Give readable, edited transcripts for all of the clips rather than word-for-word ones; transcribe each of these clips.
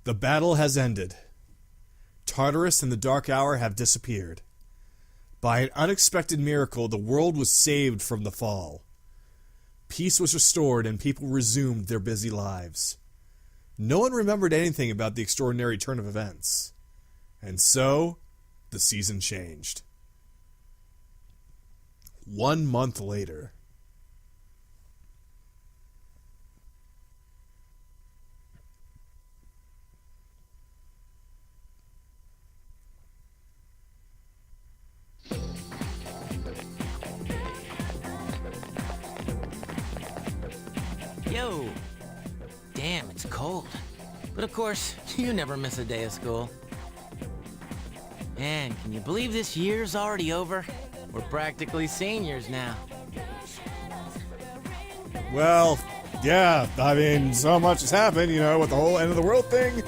The battle has ended. Tartarus and the Dark Hour have disappeared. By an unexpected miracle, the world was saved from the fall. Peace was restored and people resumed their busy lives. No one remembered anything about the extraordinary turn of events. And so, the season changed. 1 month later. Yo! Damn, it's cold. But of course, you never miss a day of school. Man, can you believe this year's already over? We're practically seniors now. Well, yeah, I mean, so much has happened, with the whole end of the world thing.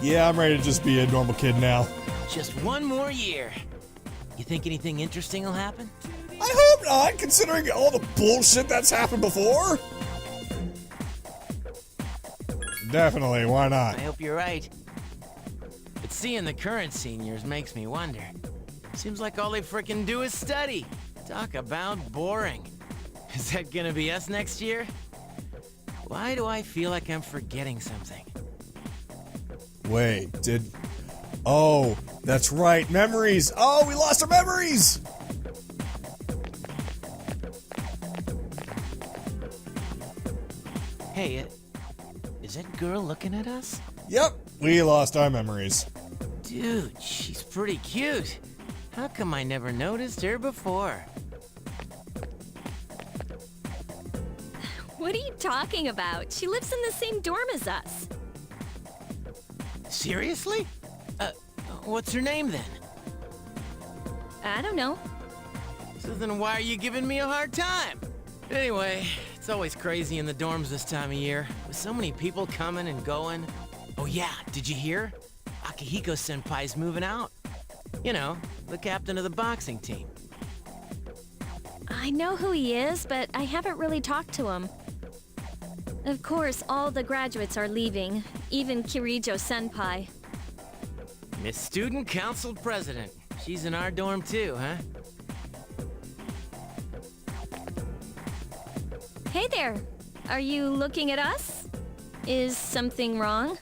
Yeah, I'm ready to just be a normal kid now. Just one more year. You think anything interesting will happen? I hope not, considering all the bullshit that's happened before. Definitely, why not? I hope you're right. But seeing the current seniors makes me wonder. Seems like all they frickin' do is study. Talk about boring. Is that gonna be us next year? Why do I feel like I'm forgetting something? Wait, Oh, that's right, memories! Oh, we lost our memories! Hey, is that girl looking at us? Yep, we lost our memories. Dude, she's pretty cute. How come I never noticed her before? What are you talking about? She lives in the same dorm as us. Seriously? What's her name then? I don't know. So then why are you giving me a hard time? Anyway, it's always crazy in the dorms this time of year, with so many people coming and going. Oh yeah, did you hear? Akihiko-senpai's moving out. You know, the captain of the boxing team. I know who he is, but I haven't really talked to him. Of course, all the graduates are leaving, even Kirijo-senpai. Miss Student Council President. She's in our dorm too, huh? Hey there! Are you looking at us? Is something wrong?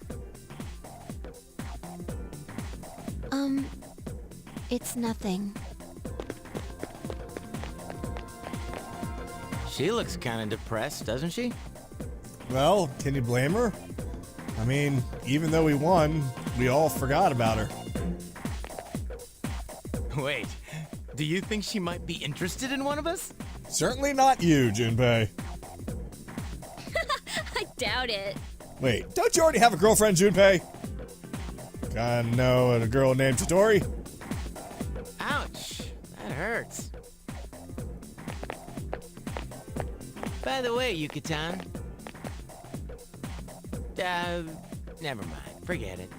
It's nothing. She looks kind of depressed, doesn't she? Well, can you blame her? I mean, even though we won, we all forgot about her. Wait, do you think she might be interested in one of us? Certainly not you, Junpei. I doubt it. Wait, don't you already have a girlfriend, Junpei? I know a girl named Chitori. Ouch, that hurts. By the way, Yuki-tan. Never mind, forget it.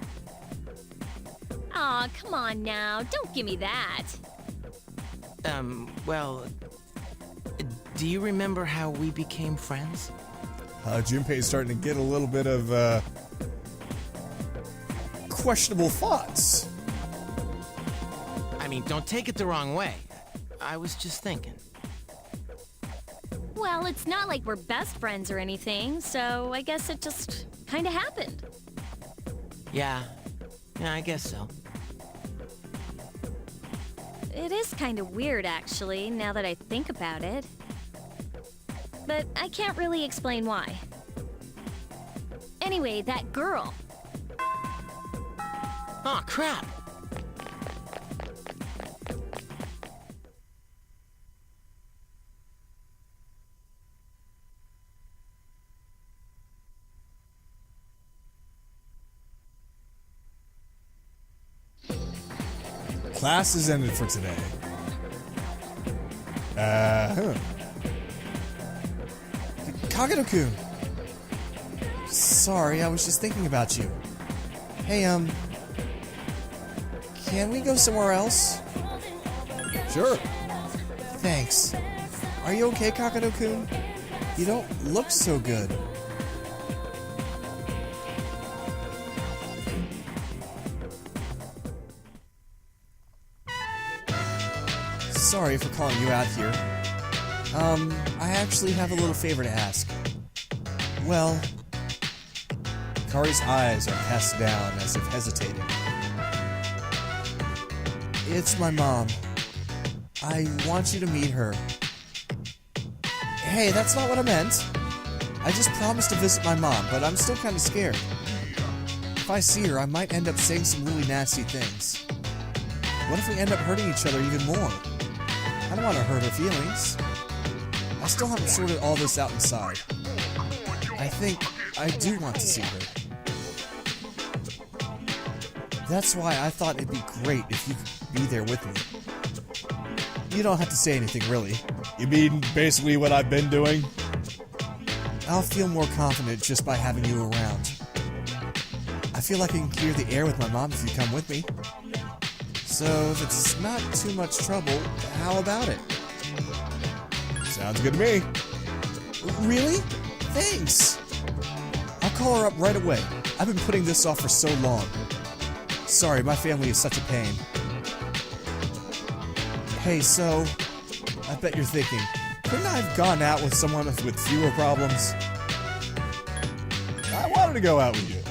Aw, come on now, don't give me that. Well, do you remember how we became friends? Junpei's starting to get a little bit of, questionable thoughts. I mean, don't take it the wrong way. I was just thinking. Well, it's not like we're best friends or anything, so I guess it just kinda happened. Yeah, I guess so. It is kinda weird, actually, now that I think about it. But I can't really explain why. Anyway, that girl. Oh, crap! Class is ended for today. Kagato-kun. Sorry, I was just thinking about you. Hey, can we go somewhere else? Sure. Thanks. Are you okay, Kagato-kun? You don't look so good. sorry for calling you out here. I actually have a little favor to ask. Well, Kari's eyes are cast down as if hesitating. it's my mom. I want you to meet her. Hey, that's not what I meant. I just promised to visit my mom, but I'm still kind of scared. If I see her, I might end up saying some really nasty things. What if we end up hurting each other even more? I don't want to hurt her feelings. I still haven't sorted all this out inside. I think I do want to see her. That's why I thought it'd be great if you could be there with me. You don't have to say anything, really. You mean basically what I've been doing? I'll feel more confident just by having you around. I feel like I can clear the air with my mom if you come with me. So, if it's not too much trouble, how about it? Sounds good to me. Really? Thanks! I'll call her up right away. I've been putting this off for so long. Sorry, my family is such a pain. Hey, so, I bet you're thinking, couldn't I have gone out with someone with fewer problems? I wanted to go out with you.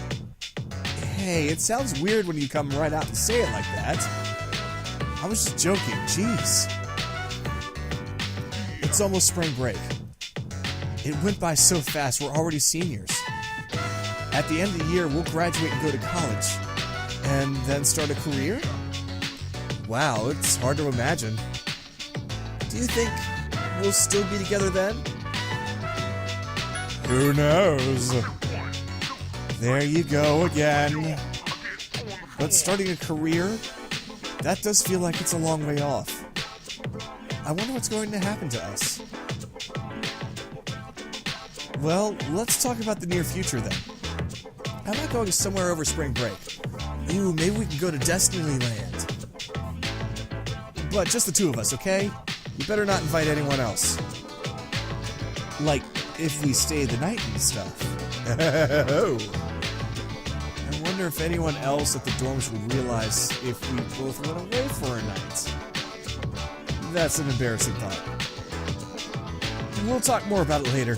Hey, it sounds weird when you come right out and say it like that. I was just joking, jeez. It's almost spring break. It went by so fast, we're already seniors. At the end of the year, we'll graduate and go to college. And then start a career? Wow, it's hard to imagine. Do you think we'll still be together then? Who knows? There you go again. But starting a career? That does feel like it's a long way off. I wonder what's going to happen to us. Well, let's talk about the near future then. How about going somewhere over spring break? Ooh, maybe we can go to Destinyland. But just the two of us, okay? You better not invite anyone else. Like, if we stay the night and stuff. Oh. I wonder if anyone else at the dorms would realize if we both went away for a night. That's an embarrassing thought. We'll talk more about it later.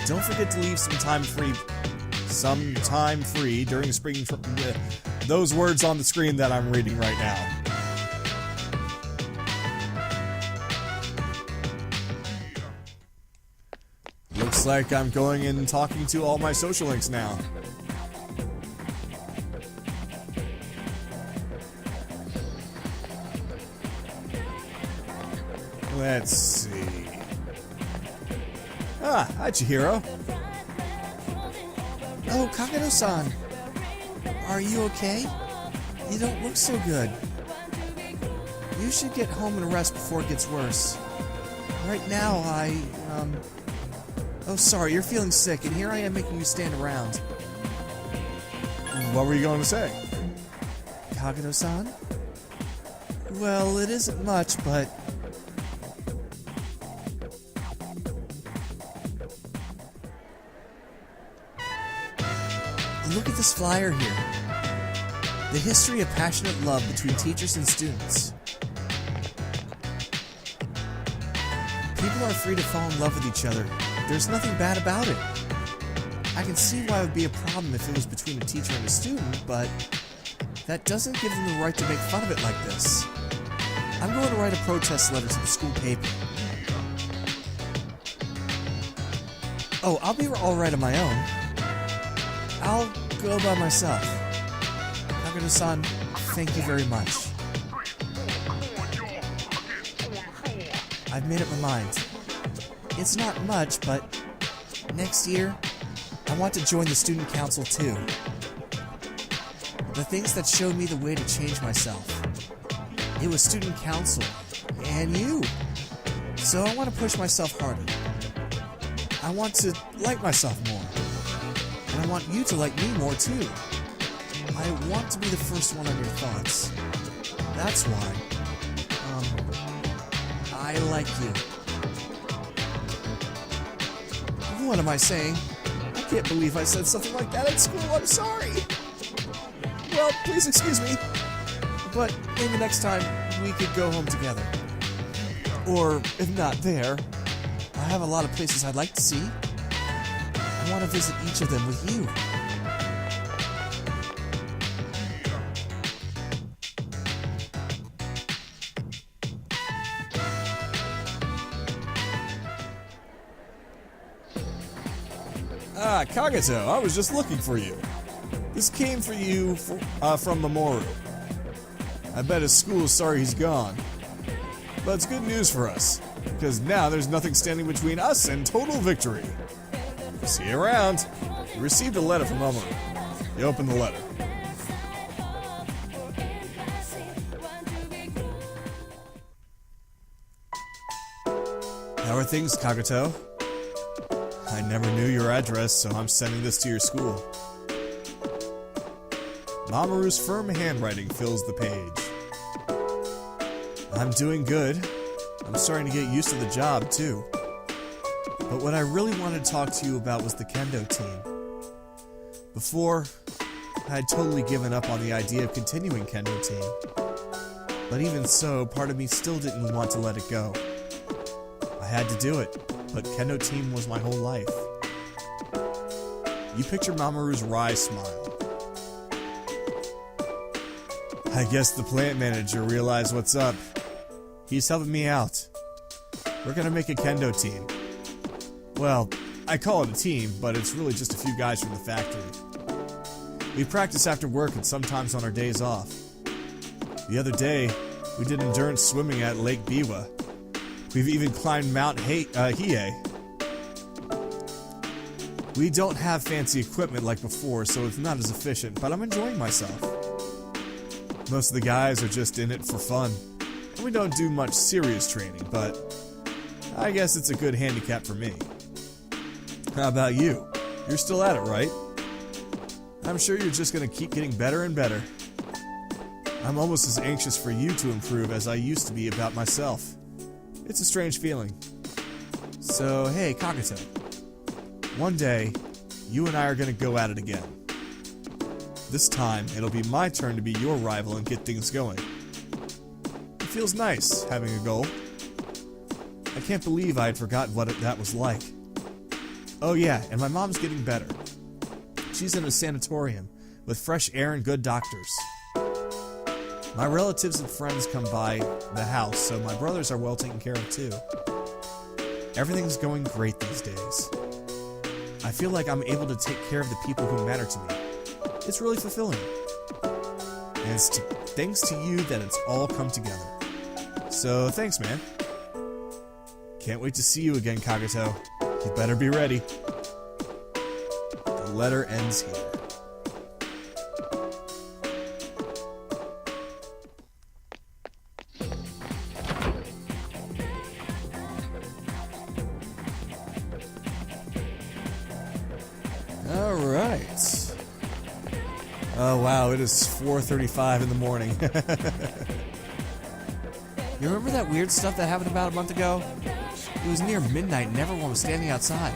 Don't forget to leave some time free During spring. Those words on the screen that I'm reading right now. Looks like I'm going and talking to all my social links now. Let's see. Ah, hi Chihiro. Oh, Kagato-san. Are you okay? You don't look so good. You should get home and rest before it gets worse. Right now, Oh, sorry, you're feeling sick, and here I am making you stand around. What were you going to say? Kagato-san? Well, it isn't much, but... Look at this flyer here. The history of passionate love between teachers and students. People are free to fall in love with each other. There's nothing bad about it. I can see why it would be a problem if it was between a teacher and a student, but that doesn't give them the right to make fun of it like this. I'm going to write a protest letter to the school paper. Oh, I'll be all right on my own. I'll go by myself. Kagato-san, thank you very much. I've made up my mind. It's not much, but next year, I want to join the student council too. The things that showed me the way to change myself. It was student council, and you. So I want to push myself harder. I want to like myself more. And I want you to like me more too. I want to be the first one on your thoughts. That's why. I like you. What am I saying? I can't believe I said something like that at school. I'm sorry. Well, please excuse me. But maybe next time we could go home together. Or, if not there, I have a lot of places I'd like to see. I want to visit each of them with you. Ah, Kagato, I was just looking for you. This came for you from Mamoru. I bet his school is sorry he's gone. But it's good news for us, because now there's nothing standing between us and total victory. See you around. You received a letter from Mamoru. You open the letter. How are things, Kagato? I never knew your address, so I'm sending this to your school. Mamoru's firm handwriting fills the page. I'm doing good. I'm starting to get used to the job, too. But what I really wanted to talk to you about was the kendo team. Before, I had totally given up on the idea of continuing kendo team. But even so, part of me still didn't want to let it go. I had to do it, but kendo team was my whole life. You picture Mamoru's wry smile. I guess the plant manager realized what's up. He's helping me out. We're gonna make a kendo team. Well, I call it a team, but it's really just a few guys from the factory. We practice after work and sometimes on our days off. The other day, we did endurance swimming at Lake Biwa. We've even climbed Mount Hiei. We don't have fancy equipment like before, so it's not as efficient, but I'm enjoying myself. Most of the guys are just in it for fun. We don't do much serious training, but I guess it's a good handicap for me. How about you? You're still at it, right? I'm sure you're just gonna keep getting better and better. I'm almost as anxious for you to improve as I used to be about myself. It's a strange feeling. So, hey, Kagato. One day, you and I are gonna go at it again. This time, it'll be my turn to be your rival and get things going. It feels nice, having a goal. I can't believe I had forgotten what that was like. Oh yeah, and my mom's getting better. She's in a sanatorium, with fresh air and good doctors. My relatives and friends come by the house, so my brothers are well taken care of too. Everything's going great these days. I feel like I'm able to take care of the people who matter to me. It's really fulfilling. And it's thanks to you that it's all come together. So thanks, man. Can't wait to see you again, Kagato. You better be ready. The letter ends here. Alright. Oh wow, it is 4:35 in the morning. You remember that weird stuff that happened about a month ago? It was near midnight and everyone was standing outside.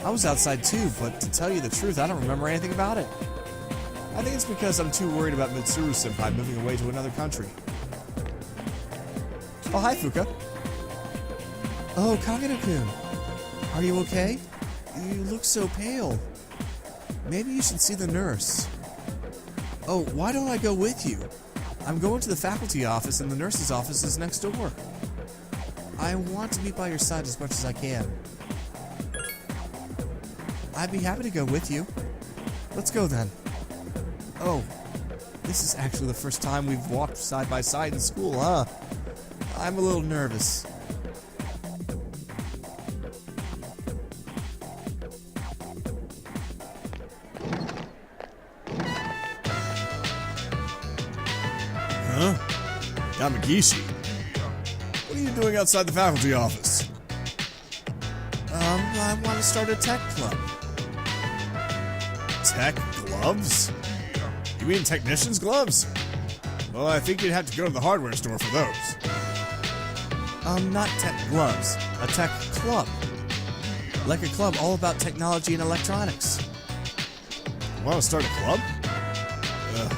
I was outside too, but to tell you the truth, I don't remember anything about it. I think it's because I'm too worried about Mitsuru-senpai moving away to another country. Oh, hi, Fuka. Oh, Kagato-kun. Are you okay? You look so pale. Maybe you should see the nurse. Oh, why don't I go with you? I'm going to the faculty office and the nurse's office is next door. I want to be by your side as much as I can. I'd be happy to go with you. Let's go then. Oh, this is actually the first time we've walked side by side in school, huh? I'm a little nervous. Huh? Yamagishi? What are you doing outside the faculty office? I want to start a tech club. Tech gloves? You mean technician's gloves? Well, I think you'd have to go to the hardware store for those. Not tech gloves. A tech club. Like a club all about technology and electronics. You want to start a club? Ugh.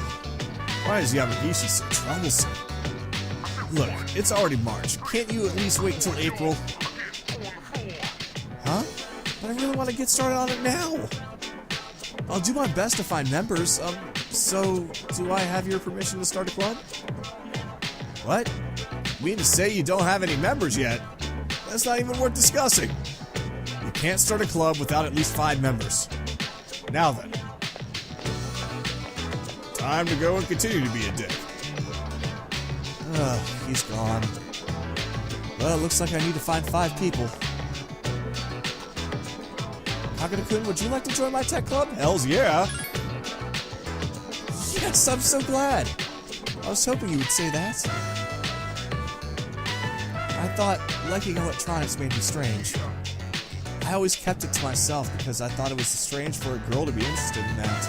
Why is Yamagishi so troublesome? Look, it's already March. Can't you at least wait until April? Huh? But I really want to get started on it now. I'll do my best to find members. So do I have your permission to start a club? What? You mean to say you don't have any members yet? That's not even worth discussing. You can't start a club without at least 5 members. Now then. Time to go and continue to be a dick. He's gone. Well, it looks like I need to find 5 people. Kagato-kun, would you like to join my tech club? Hells yeah. Yes, I'm so glad. I was hoping you would say that. I thought liking electronics made me strange. I always kept it to myself because I thought it was strange for a girl to be interested in that.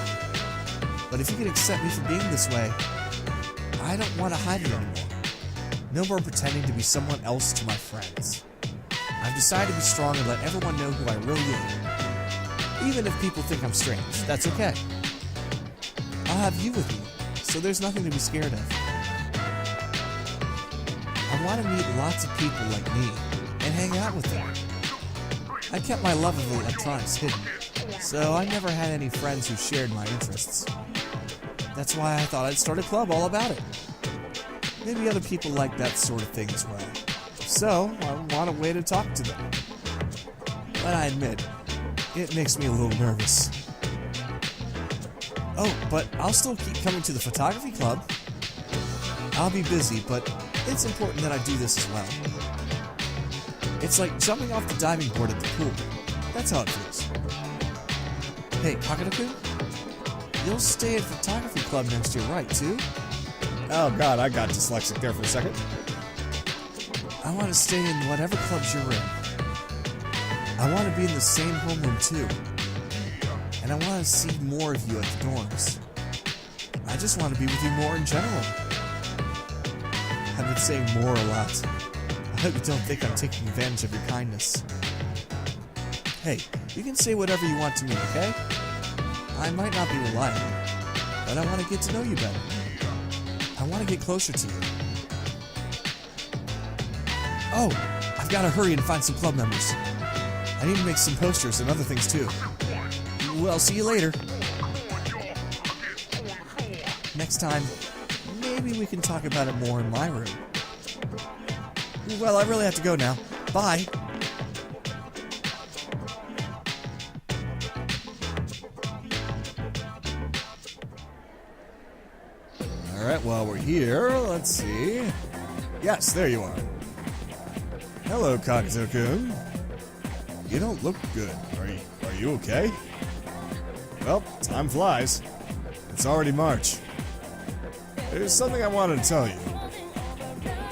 But if you can accept me for being this way, I don't want to hide it anymore. No more pretending to be someone else to my friends. I've decided to be strong and let everyone know who I really am. Even if people think I'm strange, that's okay. I'll have you with me, so there's nothing to be scared of. I want to meet lots of people like me and hang out with them. I kept my love of electronics hidden, so I never had any friends who shared my interests. That's why I thought I'd start a club all about it. Maybe other people like that sort of thing as well. So, I want a way to talk to them. But I admit, it makes me a little nervous. Oh, but I'll still keep coming to the photography club. I'll be busy, but it's important that I do this as well. It's like jumping off the diving board at the pool. That's how it feels. Hey, Kagato-kun? You'll stay at photography club next year, right, too? Oh god, I got dyslexic there for a second. I want to stay in whatever clubs you're in. I want to be in the same homeroom, too. And I want to see more of you at the dorms. I just want to be with you more in general. I've been saying more a lot. I hope you don't think I'm taking advantage of your kindness. Hey, you can say whatever you want to me, okay? I might not be reliable, but I want to get to know you better. I want to get closer to you. Oh, I've got to hurry and find some club members. I need to make some posters and other things too. Well, see you later. Next time, maybe we can talk about it more in my room. Well, I really have to go now. Bye. Alright, while we're here, let's see. Yes, there you are. Hello, Kagato-kun. You don't look good. Are you okay? Well, time flies. It's already March. There's something I wanted to tell you.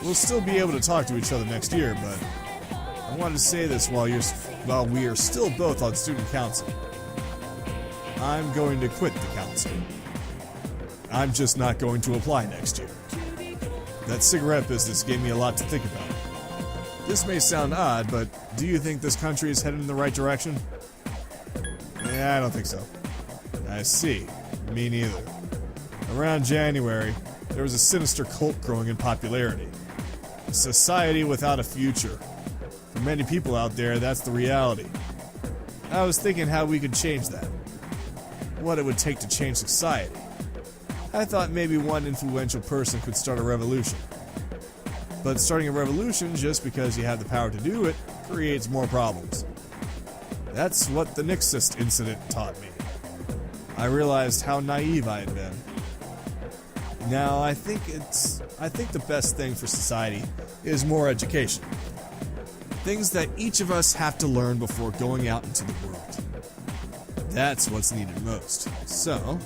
We'll still be able to talk to each other next year, but I wanted to say this while we are still both on student council. I'm going to quit the council. I'm just not going to apply next year. That cigarette business gave me a lot to think about. This may sound odd, but do you think this country is headed in the right direction? Yeah, I don't think so. I see. Me neither. Around January, there was a sinister cult growing in popularity. A society without a future. For many people out there, that's the reality. I was thinking how we could change that. What it would take to change society. I thought maybe one influential person could start a revolution. But starting a revolution just because you have the power to do it creates more problems. That's what the Nixist incident taught me. I realized how naive I had been. Now, I think the best thing for society is more education. Things that each of us have to learn before going out into the world. That's what's needed most. So,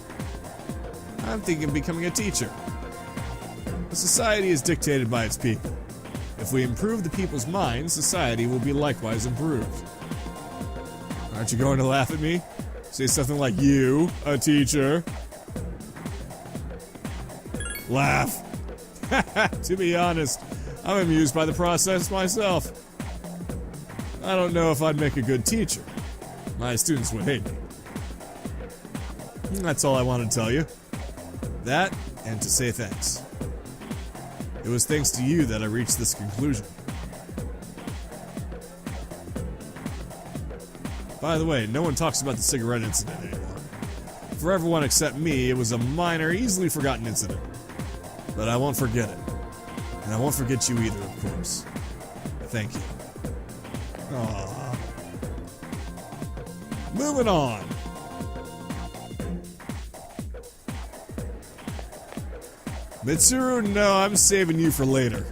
I'm thinking of becoming a teacher. The society is dictated by its people. If we improve the people's minds, society will be likewise improved. Aren't you going to laugh at me? Say something like, you, a teacher. Laugh. To be honest, I'm amused by the process myself. I don't know if I'd make a good teacher. My students would hate me. That's all I want to tell you. That, and to say thanks. It was thanks to you that I reached this conclusion. By the way, no one talks about the cigarette incident anymore. For everyone except me, it was a minor, easily forgotten incident. But I won't forget it. And I won't forget you either, of course. Thank you. Aww. Moving on. Mitsuru, no, I'm saving you for later.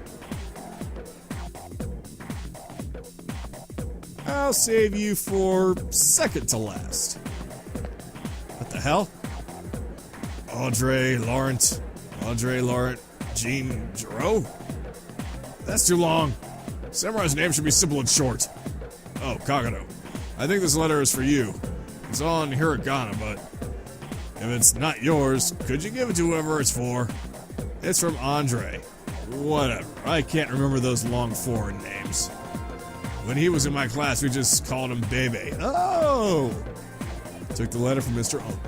I'll save you for second to last. What the hell? Audrey, Laurent, Jean Giraud? That's too long. Samurai's name should be simple and short. Oh, Kagato. I think this letter is for you. It's on hiragana, but if it's not yours, could you give it to whoever it's for? It's from Andre. Whatever. I can't remember those long foreign names. When he was in my class, we just called him Bebe. Oh! Took the letter from Mr. O.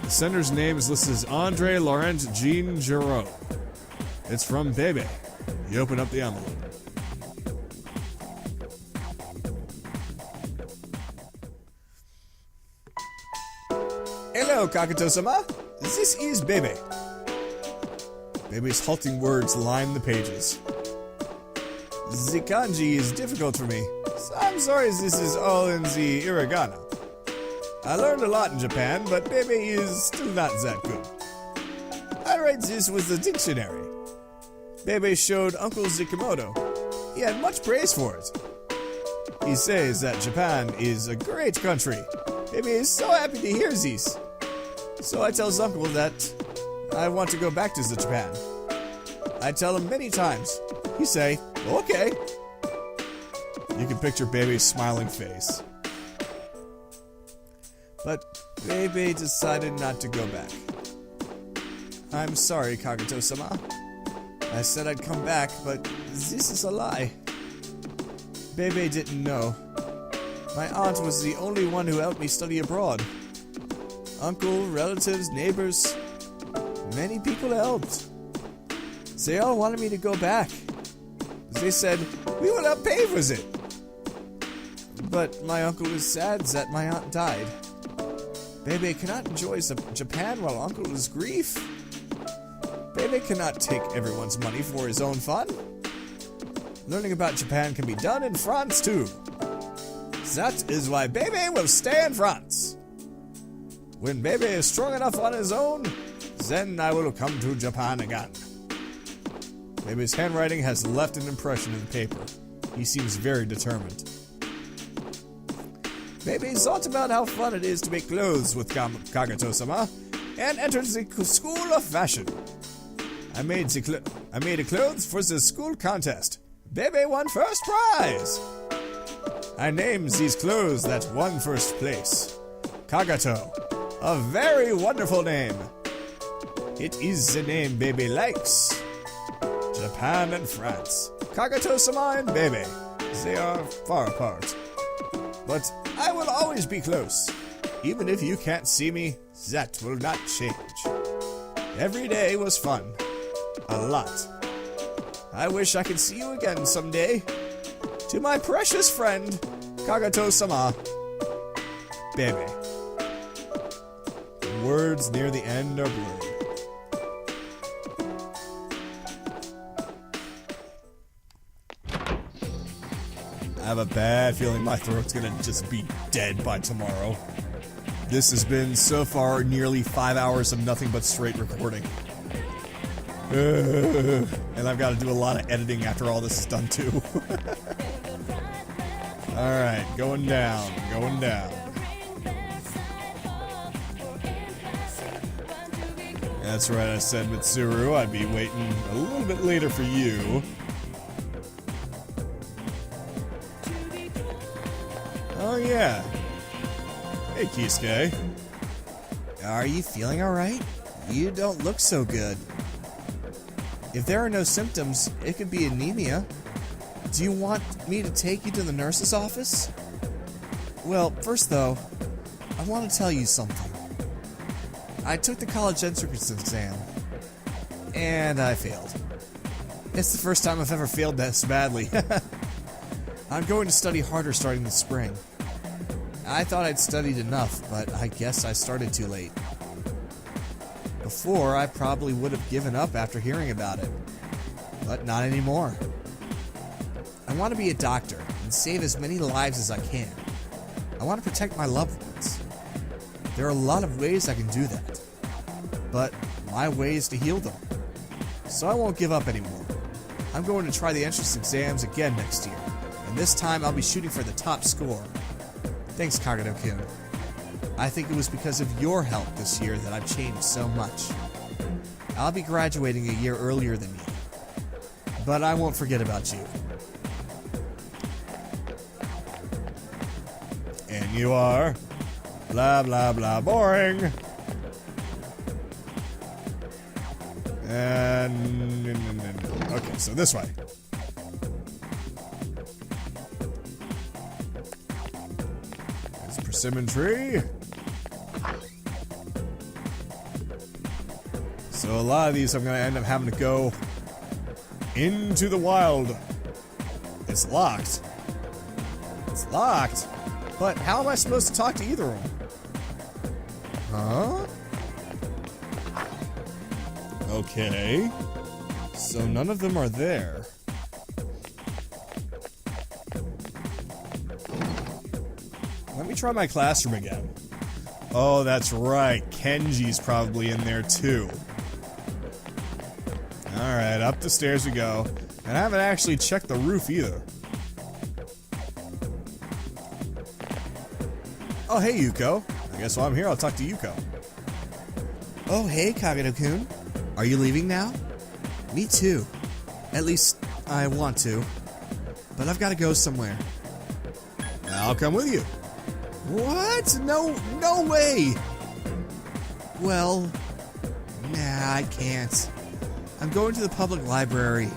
The sender's name is listed as Andre Laurent Jean Giraud. It's from Bebe. You open up the envelope. Hello, Kagato-sama. This is Bebe. Bebe's halting words line the pages. The kanji is difficult for me, so I'm sorry this is all in the hiragana. I learned a lot in Japan, but Bebe is still not that good. I write this with the dictionary. Bebe showed Uncle Zikimoto. He had much praise for it. He says that Japan is a great country. Bebe is so happy to hear this. So I tell Uncle that I want to go back to the Japan. I tell him many times. He say, okay. You can picture Bebe's smiling face. But Bebe decided not to go back. I'm sorry, Kagato-sama. I said I'd come back, but this is a lie. Bebe didn't know. My aunt was the only one who helped me study abroad. Uncle, relatives, neighbors, many people helped. They all wanted me to go back. They said, we will help pay for it. But my uncle was sad that my aunt died. Bebe cannot enjoy Japan while uncle is grief. Bebe cannot take everyone's money for his own fun. Learning about Japan can be done in France too. That is why Bebe will stay in France. When Bebe is strong enough on his own, then I will come to Japan again. Bebe's handwriting has left an impression in the paper. He seems very determined. Bebe thought about how fun it is to make clothes with Kagato-sama and entered the school of fashion. I made a clothes for the school contest. Bebe won first prize. I named these clothes that won first place. Kagato. A very wonderful name. It is the name Bebe likes. Japan and France. Kagato-sama and Bebe. They are far apart. But I will always be close. Even if you can't see me, that will not change. Every day was fun. A lot. I wish I could see you again someday. To my precious friend, Kagato-sama. Bebe. The words near the end are blurred. I have a bad feeling my throat's gonna just be dead by tomorrow. This has been, so far, nearly 5 hours of nothing but straight recording. And I've got to do a lot of editing after all this is done, too. Alright, going down. That's right, I said, Mitsuru, I'd be waiting a little bit later for you. Oh, yeah. Hey, Kisuke. Are you feeling alright? You don't look so good. If there are no symptoms, it could be anemia. Do you want me to take you to the nurse's office? Well, first though, I want to tell you something. I took the college entrance exam. And I failed. It's the first time I've ever failed this badly. I'm going to study harder starting this spring. I thought I'd studied enough, but I guess I started too late. Before, I probably would have given up after hearing about it. But not anymore. I want to be a doctor and save as many lives as I can. I want to protect my loved ones. There are a lot of ways I can do that. But my way is to heal them. So I won't give up anymore. I'm going to try the entrance exams again next year. And this time I'll be shooting for the top score. Thanks, Kagato-kun. I think it was because of your help this year that I've changed so much. I'll be graduating a year earlier than you. But I won't forget about you. And you are? Blah, blah, blah, boring. And... okay, so this way. There's a persimmon tree. So a lot of these I'm going to end up having to go into the wild. It's locked. It's locked. But how am I supposed to talk to either of them? Huh? Okay. So none of them are there. Let me try my classroom again. Oh, that's right. Kenji's probably in there too. Alright, up the stairs we go. And I haven't actually checked the roof either. Oh, hey, Yuko. I guess while I'm here, I'll talk to Yuko. Oh, hey, Kagato-kun. Are you leaving now? Me too. At least, I want to. But I've got to go somewhere. I'll come with you. What? No way! Well, nah, I can't. I'm going to the public library.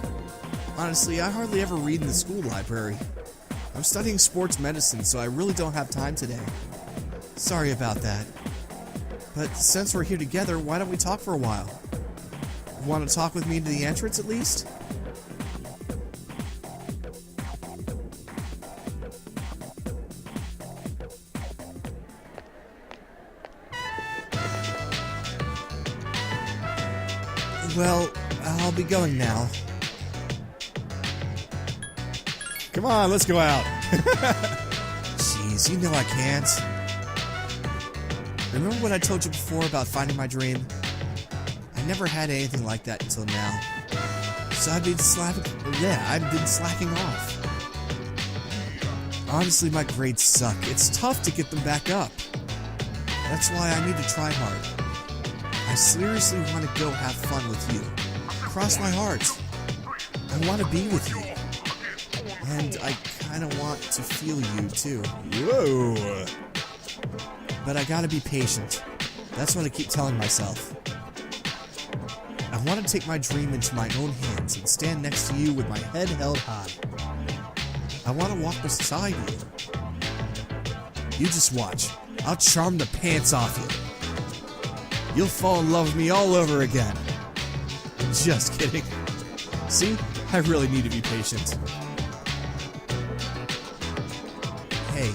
Honestly, I hardly ever read in the school library. I'm studying sports medicine, so I really don't have time today. Sorry about that. But since we're here together, why don't we talk for a while? Want to talk with me to the entrance at least? Well, I'll be going now. Come on, let's go out. Jeez, you know I can't. Remember what I told you before about finding my dream? I never had anything like that until now. So I've been slacking off. Honestly, my grades suck. It's tough to get them back up. That's why I need to try hard. I seriously want to go have fun with you. Cross my heart. I want to be with you. And I kind of want to feel you, too. Whoa. But I gotta be patient. That's what I keep telling myself. I want to take my dream into my own hands and stand next to you with my head held high. I want to walk beside you. You just watch. I'll charm the pants off you. You'll fall in love with me all over again. Just kidding. See? I really need to be patient. Hey,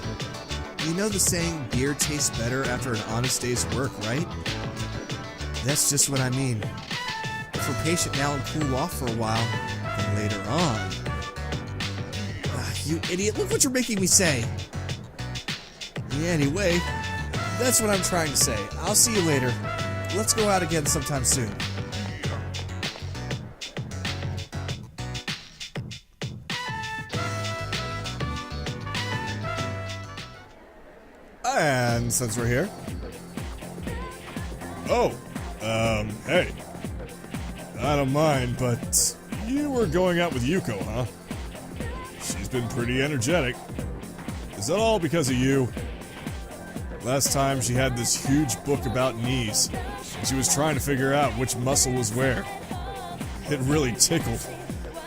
you know the saying, beer tastes better after an honest day's work, right? That's just what I mean. If we're patient now and cool off for a while, then later on... you idiot, look what you're making me say! Yeah, anyway, that's what I'm trying to say. I'll see you later. Let's go out again sometime soon. And since we're here... Oh, hey. I don't mind, but you were going out with Yuko, huh? She's been pretty energetic. Is that all because of you? Last time she had this huge book about knees, and she was trying to figure out which muscle was where. It really tickled.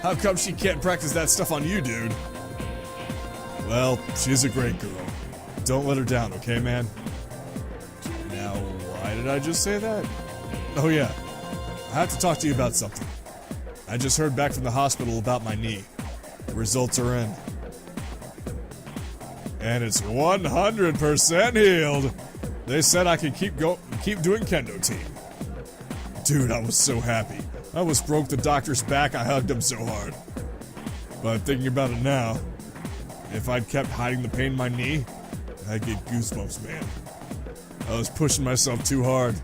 How come she can't practice that stuff on you, dude? Well, she's a great girl. Don't let her down, okay, man? Now, why did I just say that? Oh yeah, I have to talk to you about something. I just heard back from the hospital about my knee. The results are in. And it's 100% healed. They said I could keep doing kendo team. Dude, I was so happy. I almost broke the doctor's back. I hugged him so hard. But thinking about it now, if I'd kept hiding the pain in my knee, I'd get goosebumps, man. I was pushing myself too hard,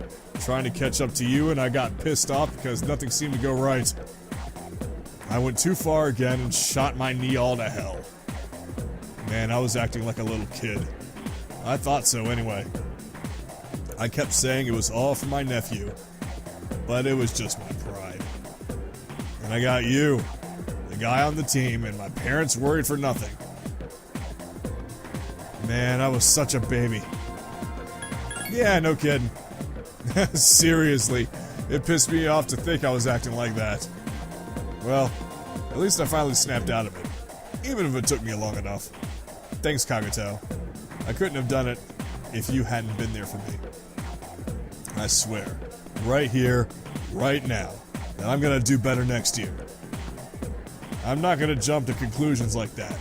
trying to catch up to you, and I got pissed off because nothing seemed to go right. I went too far again and shot my knee all to hell. Man, I was acting like a little kid. I thought so anyway. I kept saying it was all for my nephew, but it was just my pride. And I got you, the guy on the team, and my parents worried for nothing. Man, I was such a baby. Yeah, no kidding. Seriously, it pissed me off to think I was acting like that. Well, at least I finally snapped out of it, even if it took me long enough. Thanks, Kagato. I couldn't have done it if you hadn't been there for me. I swear, right here, right now, that I'm gonna do better next year. I'm not gonna jump to conclusions like that.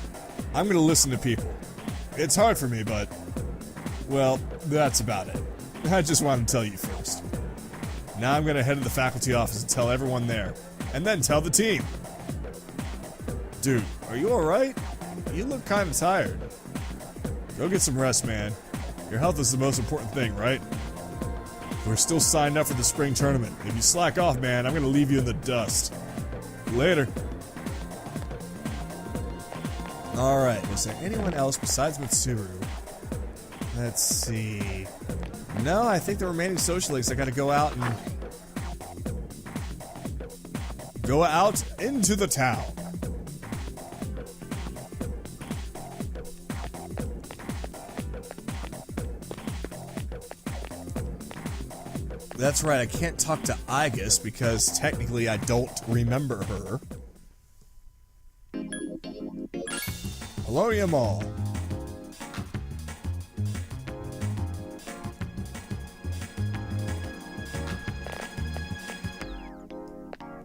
I'm gonna listen to people. It's hard for me, but, well, that's about it. I just wanted to tell you first. Now I'm gonna head to the faculty office and tell everyone there, and then tell the team. Dude, are you alright? You look kinda tired. Go get some rest, man. Your health is the most important thing, right? We're still signed up for the spring tournament. If you slack off, man, I'm gonna leave you in the dust. Later. Alright, was there anyone else besides Mitsuru? Let's see. No, I think the remaining social links I gotta go out and... go out into the town. That's right, I can't talk to Igus because technically I don't remember her. Hello, Yamal.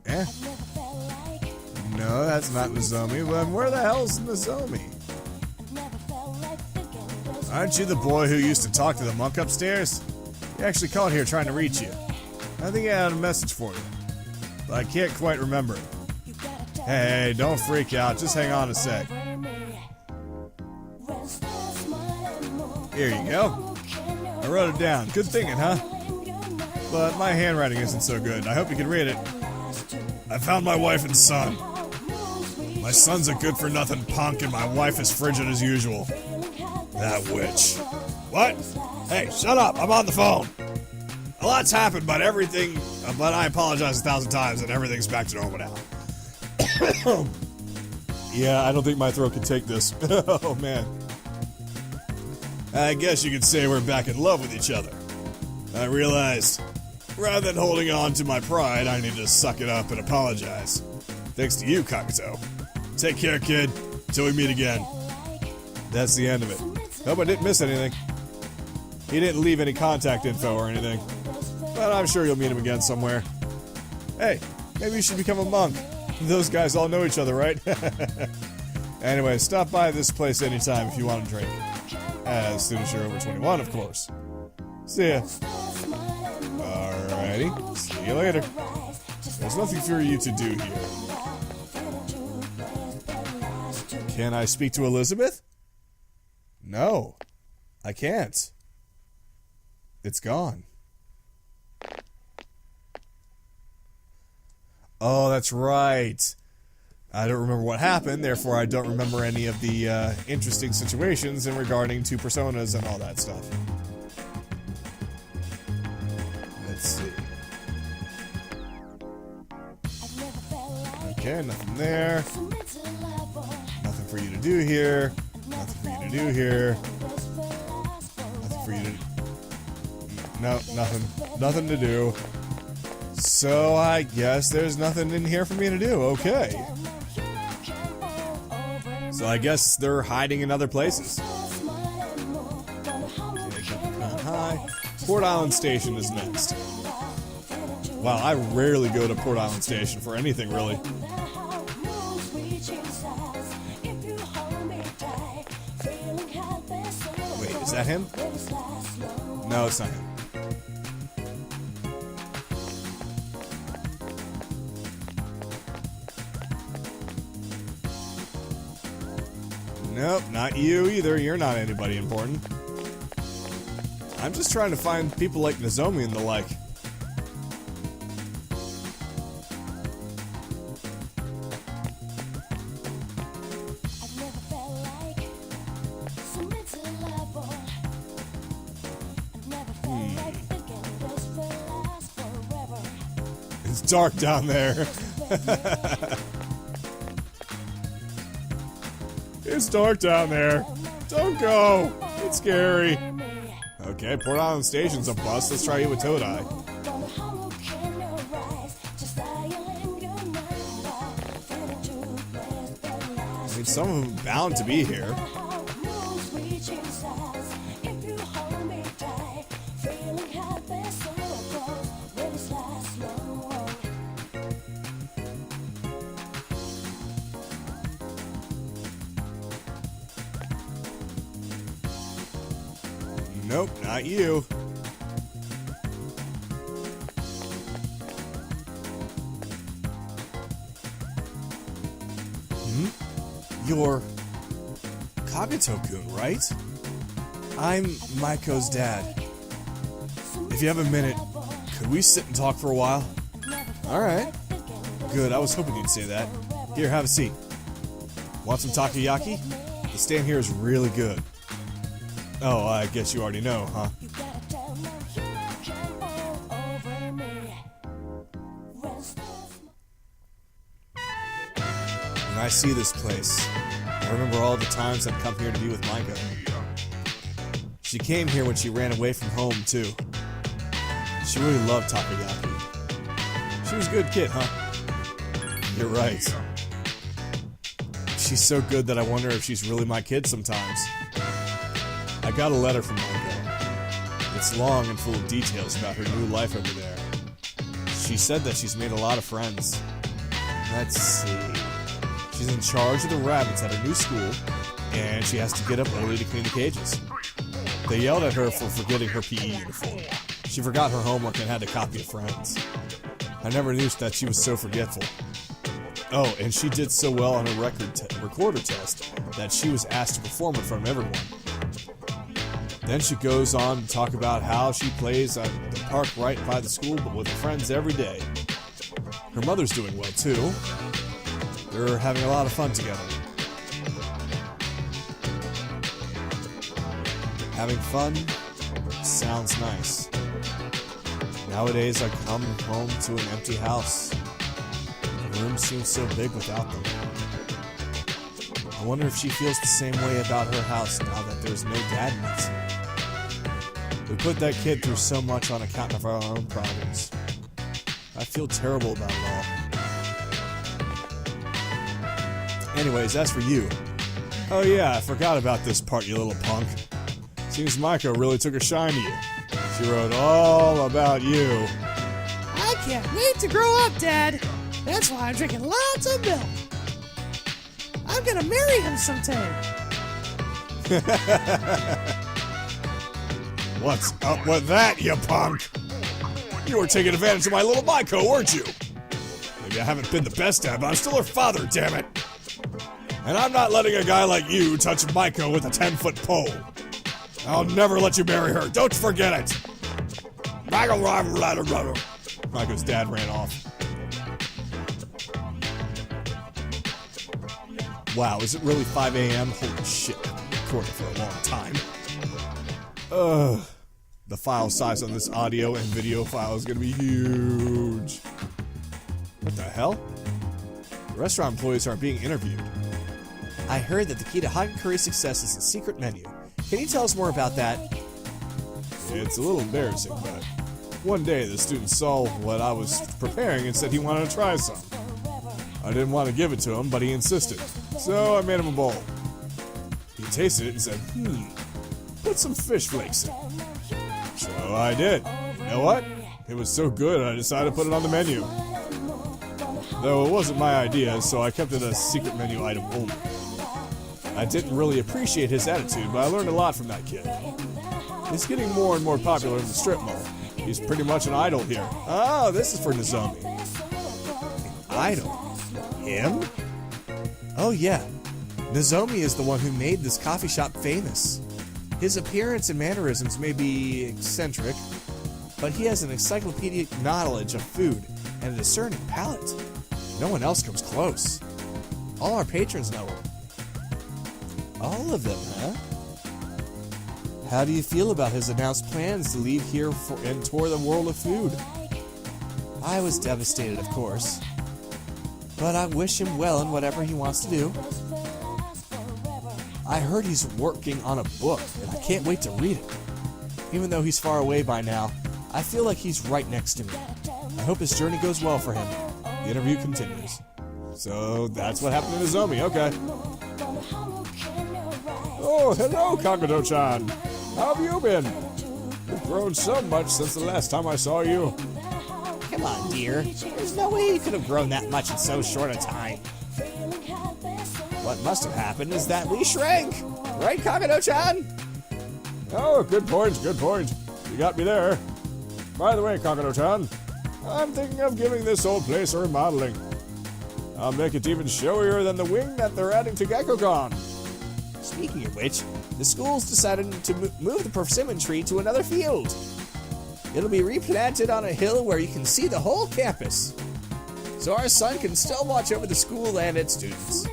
Eh? No, that's not Nozomi, but where the hell's Nozomi? Aren't you the boy who used to talk to the monk upstairs? He actually called here trying to reach you. I think he had a message for you, but I can't quite remember it. Hey, don't freak out, just hang on a sec. Here you go. I wrote it down. Good thinking, huh? But my handwriting isn't so good. I hope you can read it. I found my wife and son. My son's a good-for-nothing punk, and my wife is frigid as usual. That witch. What? Hey, shut up! I'm on the phone! A lot's happened, but I apologize 1,000 times, and everything's back to normal now. Yeah, I don't think my throat can take this. Oh, man. I guess you could say we're back in love with each other. I realized, rather than holding on to my pride, I need to suck it up and apologize. Thanks to you, Kagato. Take care, kid. Till we meet again. That's the end of it. Hope I didn't miss anything. He didn't leave any contact info or anything. But I'm sure you'll meet him again somewhere. Hey, maybe you should become a monk. Those guys all know each other, right? Anyway, stop by this place anytime if you want a drink. As soon as you're over 21, of course. See ya. Alrighty. See you later. There's nothing for you to do here. Can I speak to Elizabeth? No. I can't. It's gone. Oh, that's right. I don't remember what happened, therefore I don't remember any of the interesting situations in regarding to personas and all that stuff. Let's see. Okay, nothing there. Nothing for you to do here. Nothing for you to do here. Nothing for you to... No, nothing. Nothing to do. So I guess there's nothing in here for me to do. Okay. So I guess they're hiding in other places. Hi. Port Island Station is next. Wow, I rarely go to Port Island Station for anything, really. Wait, is that him? No, it's not him. Nope, not you either. You're not anybody important. I'm just trying to find people like Nozomi and the like. It's dark down there. It's dark down there. Don't go. It's scary. Okay, Port Island Station's a bus. Let's try you with Todai. I mean, some of them are bound to be here. Nope, not you. You're Kagato-kun, right? I'm Maiko's dad. If you have a minute, could we sit and talk for a while? Alright. Good, I was hoping you'd say that. Here, have a seat. Want some takoyaki? The stand here is really good. Oh, I guess you already know, huh? When I see this place, I remember all the times I've come here to be with Maiko. She came here when she ran away from home, too. She really loved takoyaki. She was a good kid, huh? You're right. She's so good that I wonder if she's really my kid sometimes. I got a letter from Maiko. It's long and full of details about her new life over there. She said that she's made a lot of friends. Let's see. She's in charge of the rabbits at her new school, and she has to get up early to clean the cages. They yelled at her for forgetting her PE uniform. She forgot her homework and had to copy a friend's. I never knew that she was so forgetful. Oh, and she did so well on her recorder test that she was asked to perform in front of everyone. Then she goes on to talk about how she plays at the park right by the school but with her friends every day. Her mother's doing well too. They're having a lot of fun together. Having fun sounds nice. Nowadays I come home to an empty house. The room seems so big without them. I wonder if she feels the same way about her house now that there's no dad in it. We put that kid through so much on account of our own problems. I feel terrible about it all. Anyways, as for you. Oh yeah, I forgot about this part, you little punk. Seems Maiko really took a shine to you. She wrote all about you. I can't wait to grow up, Dad. That's why I'm drinking lots of milk. I'm gonna marry him sometime. What's up with that, you punk? You were taking advantage of my little Maiko, weren't you? Maybe I haven't been the best dad, but I'm still her father, damn it. And I'm not letting a guy like you touch Maiko with a 10-foot pole. I'll never let you marry her, don't forget it. Maiko's dad ran off. Wow, is it really 5 a.m.? Holy shit, I've been recording for a long time. The file size on this audio and video file is gonna be huge. What the hell? The restaurant employees are being interviewed. I heard that the key to Hagakuri's success is the secret menu. Can you tell us more about that? It's a little embarrassing, but one day the student saw what I was preparing and said he wanted to try some. I didn't want to give it to him, but he insisted, so I made him a bowl. He tasted it and said, put some fish flakes in. So I did. You know what? It was so good, I decided to put it on the menu. Though it wasn't my idea, so I kept it a secret menu item only. I didn't really appreciate his attitude, but I learned a lot from that kid. He's getting more and more popular in the strip mall. He's pretty much an idol here. Oh, this is for Nozomi. Idol? Him? Oh yeah, Nozomi is the one who made this coffee shop famous. His appearance and mannerisms may be eccentric, but he has an encyclopedic knowledge of food and a discerning palate. No one else comes close. All our patrons know him. All of them, huh? How do you feel about his announced plans to leave here and tour the world of food? I was devastated, of course. But I wish him well in whatever he wants to do. I heard he's working on a book, and I can't wait to read it. Even though he's far away by now, I feel like he's right next to me. I hope his journey goes well for him. The interview continues. So that's what happened to Nozomi, okay. Oh, hello, Kagato-chan. How have you been? You've grown so much since the last time I saw you. Come on, dear. There's no way you could have grown that much in so short a time. What must have happened is that we shrank. Right, Kagato-chan? Oh, good point, good point. You got me there. By the way, Kagato-chan, I'm thinking of giving this old place a remodeling. I'll make it even showier than the wing that they're adding to Gekkoukan. Speaking of which, the school's decided to move the persimmon tree to another field. It'll be replanted on a hill where you can see the whole campus. So our son can still watch over the school and its students.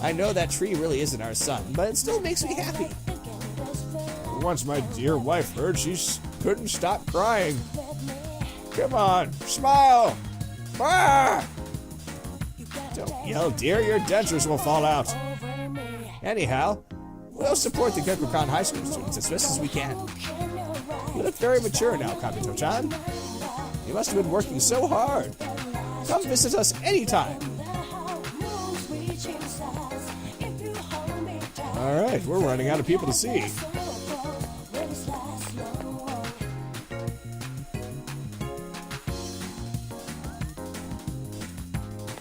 I know that tree really isn't our son, but it still makes me happy. Once my dear wife heard, she couldn't stop crying. Come on, smile! Ah! Don't yell, dear, your dentures will fall out. Anyhow, we'll support the Gekkoukan High School students as best as we can. You look very mature now, Kagato-chan. You must have been working so hard. Come visit us anytime. Alright, we're running out of people to see.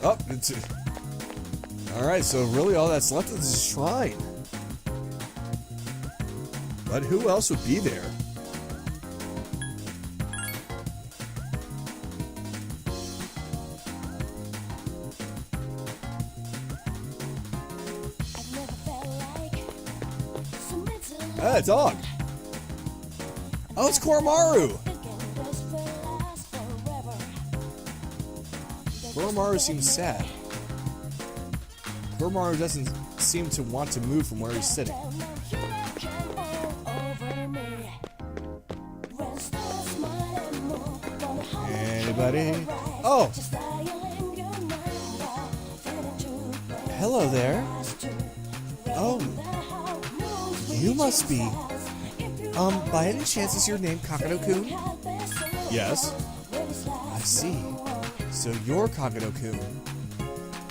Oh, it's... Alright, so really all that's left is the shrine. But who else would be there? Ah, a dog. Oh, it's Koromaru. Koromaru seems sad. Koromaru doesn't seem to want to move from where he's sitting. Anybody? Oh! Hello there. Oh, you must be. By any chance is your name Kagato-kun? Yes. I see. So you're Kagato-kun.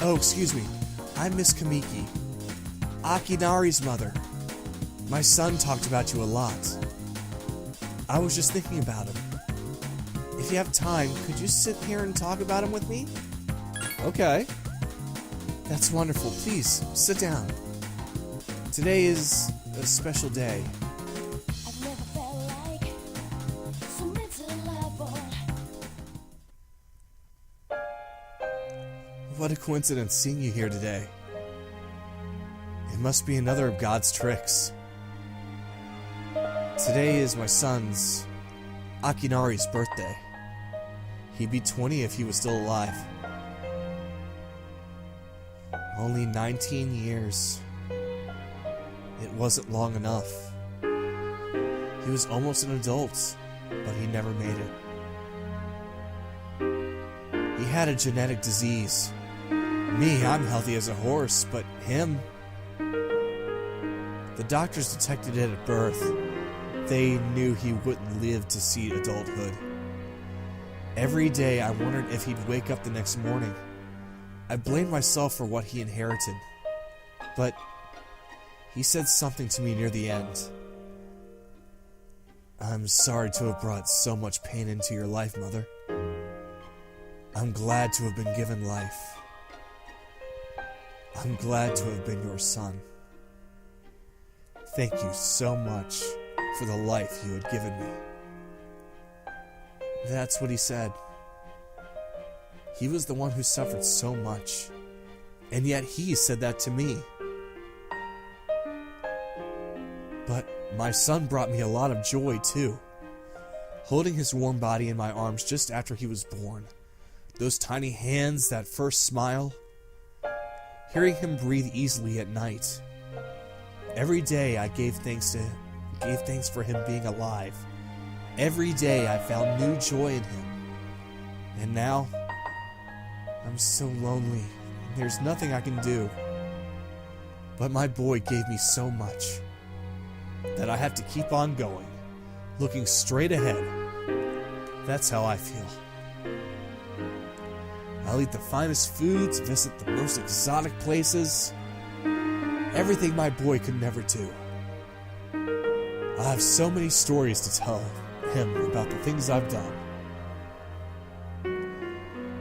Oh, excuse me. I'm Miss Kamiki. Akinari's mother. My son talked about you a lot. I was just thinking about him. If you have time, could you sit here and talk about him with me? Okay. That's wonderful. Please, sit down. Today is a special day. What a coincidence seeing you here today. It must be another of God's tricks. Today is my son's, Akinari's, birthday. He'd be 20 if he was still alive. Only 19 years. It wasn't long enough. He was almost an adult, but he never made it. He had a genetic disease. Me, I'm healthy as a horse, but him... The doctors detected it at birth. They knew he wouldn't live to see adulthood. Every day I wondered if he'd wake up the next morning. I blamed myself for what he inherited. But he said something to me near the end. I'm sorry to have brought so much pain into your life, Mother. I'm glad to have been given life. I'm glad to have been your son. Thank you so much for the life you had given me. That's what he said. He was the one who suffered so much, and yet he said that to me. But my son brought me a lot of joy too. Holding his warm body in my arms just after he was born, those tiny hands, that first smile, hearing him breathe easily at night. Every day I gave thanks for him being alive. Every day I found new joy in him. And now, I'm so lonely, and there's nothing I can do. But my boy gave me so much that I have to keep on going, looking straight ahead. That's how I feel. I'll eat the finest foods, visit the most exotic places, everything my boy could never do. I have so many stories to tell him about the things I've done.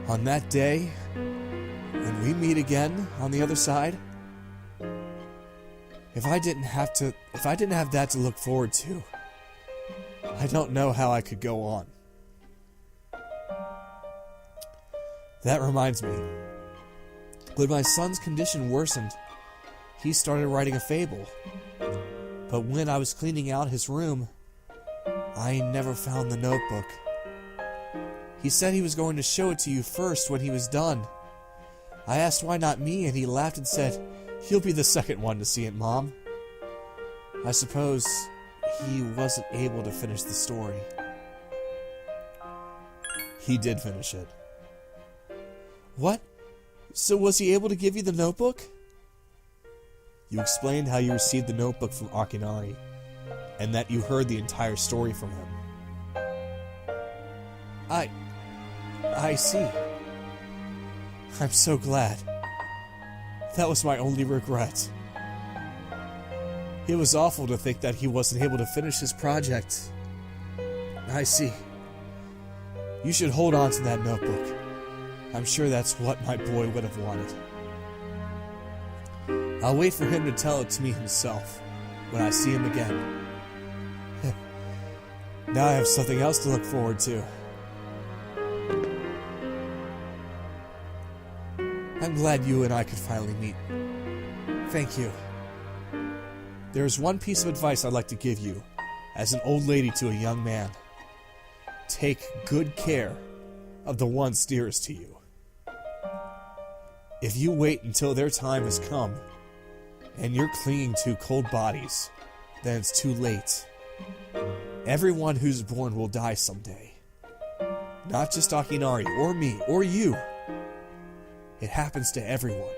On that day, when we meet again on the other side, if I didn't have that to look forward to, I don't know how I could go on. That reminds me, when my son's condition worsened, he started writing a fable. But when I was cleaning out his room, I never found the notebook. He said he was going to show it to you first when he was done. I asked why not me, and he laughed and said, "You'll be the second one to see it, Mom." I suppose he wasn't able to finish the story. He did finish it. What? So was he able to give you the notebook? You explained how you received the notebook from Akinari, and that you heard the entire story from him. I see. I'm so glad. That was my only regret. It was awful to think that he wasn't able to finish his project. I see. You should hold on to that notebook. I'm sure that's what my boy would have wanted. I'll wait for him to tell it to me himself when I see him again. Now I have something else to look forward to. I'm glad you and I could finally meet. Thank you. There's one piece of advice I'd like to give you, as an old lady to a young man. Take good care of the ones dearest to you. If you wait until their time has come, and you're clinging to cold bodies, then it's too late. Everyone who's born will die someday. Not just Akinari, or me, or you. It happens to everyone.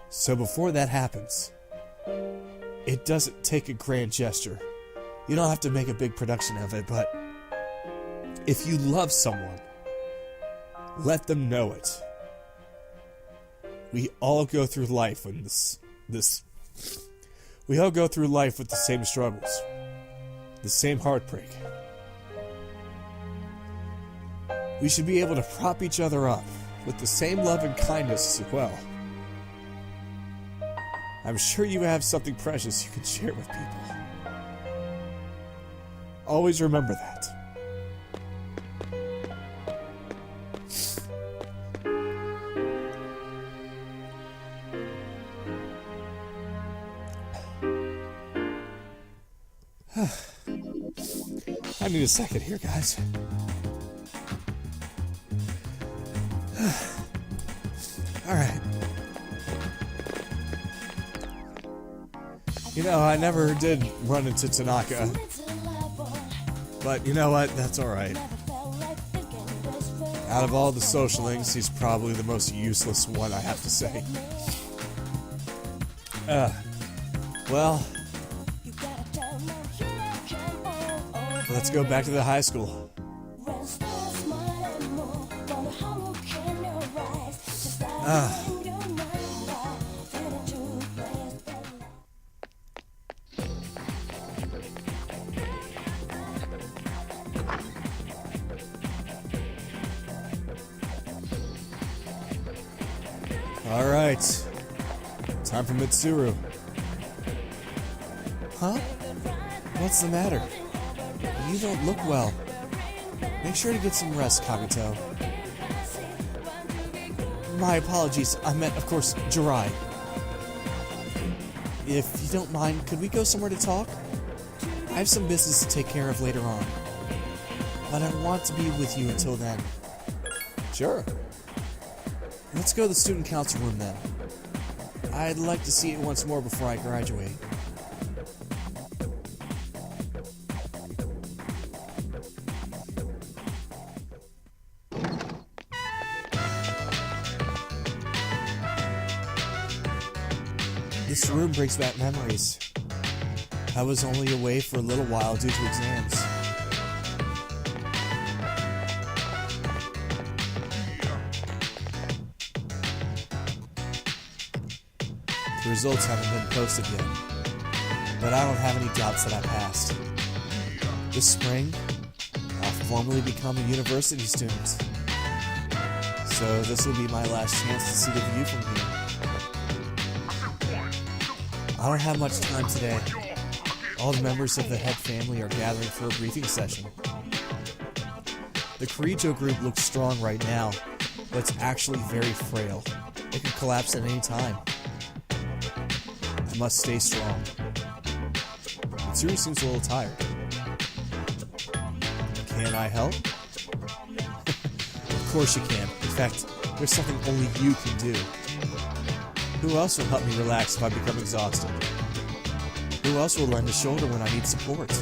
So before that happens, it doesn't take a grand gesture. You don't have to make a big production of it, but if you love someone, let them know it. We all go through life with we all go through life with the same struggles, the same heartbreak. We should be able to prop each other up with the same love and kindness as well. I'm sure you have something precious you can share with people. Always remember that. I need a second here, guys. Alright. You know, I never did run into Tanaka. But you know what? That's alright. Out of all the socialings, he's probably the most useless one, I have to say. Well, let's go back to the high school. Alright. Time for Mitsuru. Huh? What's the matter? You don't look well. Make sure to get some rest, Kagato. My apologies. I meant, of course, Jirai. If you don't mind, could we go somewhere to talk? I have some business to take care of later on. But I want to be with you until then. Sure. Let's go to the student council room then. I'd like to see it once more before I graduate. This room brings back memories. I was only away for a little while due to exams. The results haven't been posted yet, but I don't have any doubts that I passed. This spring, I'll formally become a university student. So this will be my last chance to see the view from here. I don't have much time today. All the members of the head family are gathering for a briefing session. The Kirijo group looks strong right now, but it's actually very frail. It could collapse at any time. I must stay strong. Mitsuru seems a little tired. Can I help? Of course you can. In fact, there's something only you can do. Who else will help me relax if I become exhausted? Who else will lend a shoulder when I need support?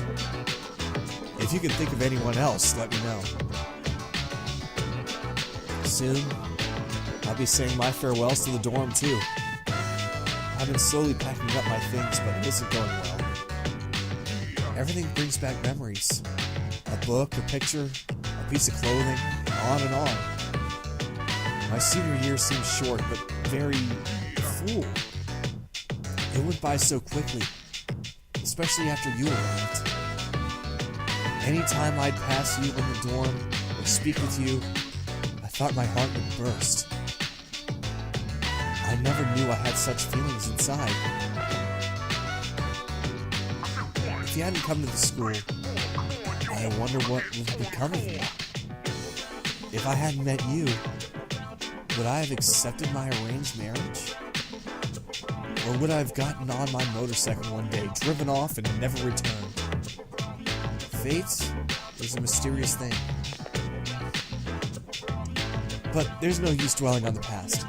If you can think of anyone else, let me know. Soon, I'll be saying my farewells to the dorm too. I've been slowly packing up my things, but it isn't going well. Everything brings back memories. A book, a picture, a piece of clothing, on and on. My senior year seemed short, but very full. It went by so quickly, especially after you arrived. Anytime I'd pass you in the dorm or speak with you, I thought my heart would burst. I never knew I had such feelings inside. If you hadn't come to the school, I wonder what would become of me. If I hadn't met you, would I have accepted my arranged marriage? Or would I have gotten on my motorcycle one day, driven off, and never returned? Fate is a mysterious thing. But there's no use dwelling on the past.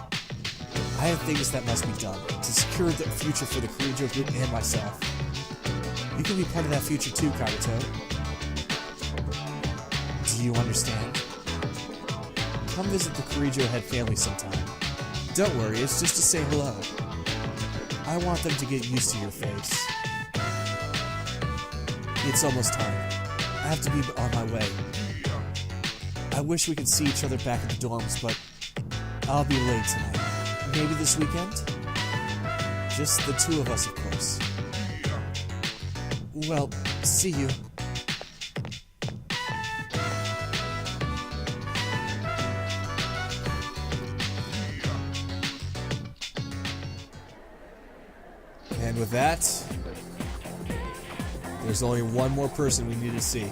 I have things that must be done to secure the future for the Kirijo group and myself. You can be part of that future too, Kagato. Do you understand? Come visit the Kirijo head family sometime. Don't worry, it's just to say hello. I want them to get used to your face. It's almost time. I have to be on my way. I wish we could see each other back at the dorms, but I'll be late tonight. Maybe this weekend? Just the two of us, of course. Well, see you. And with that, there's only one more person we need to see.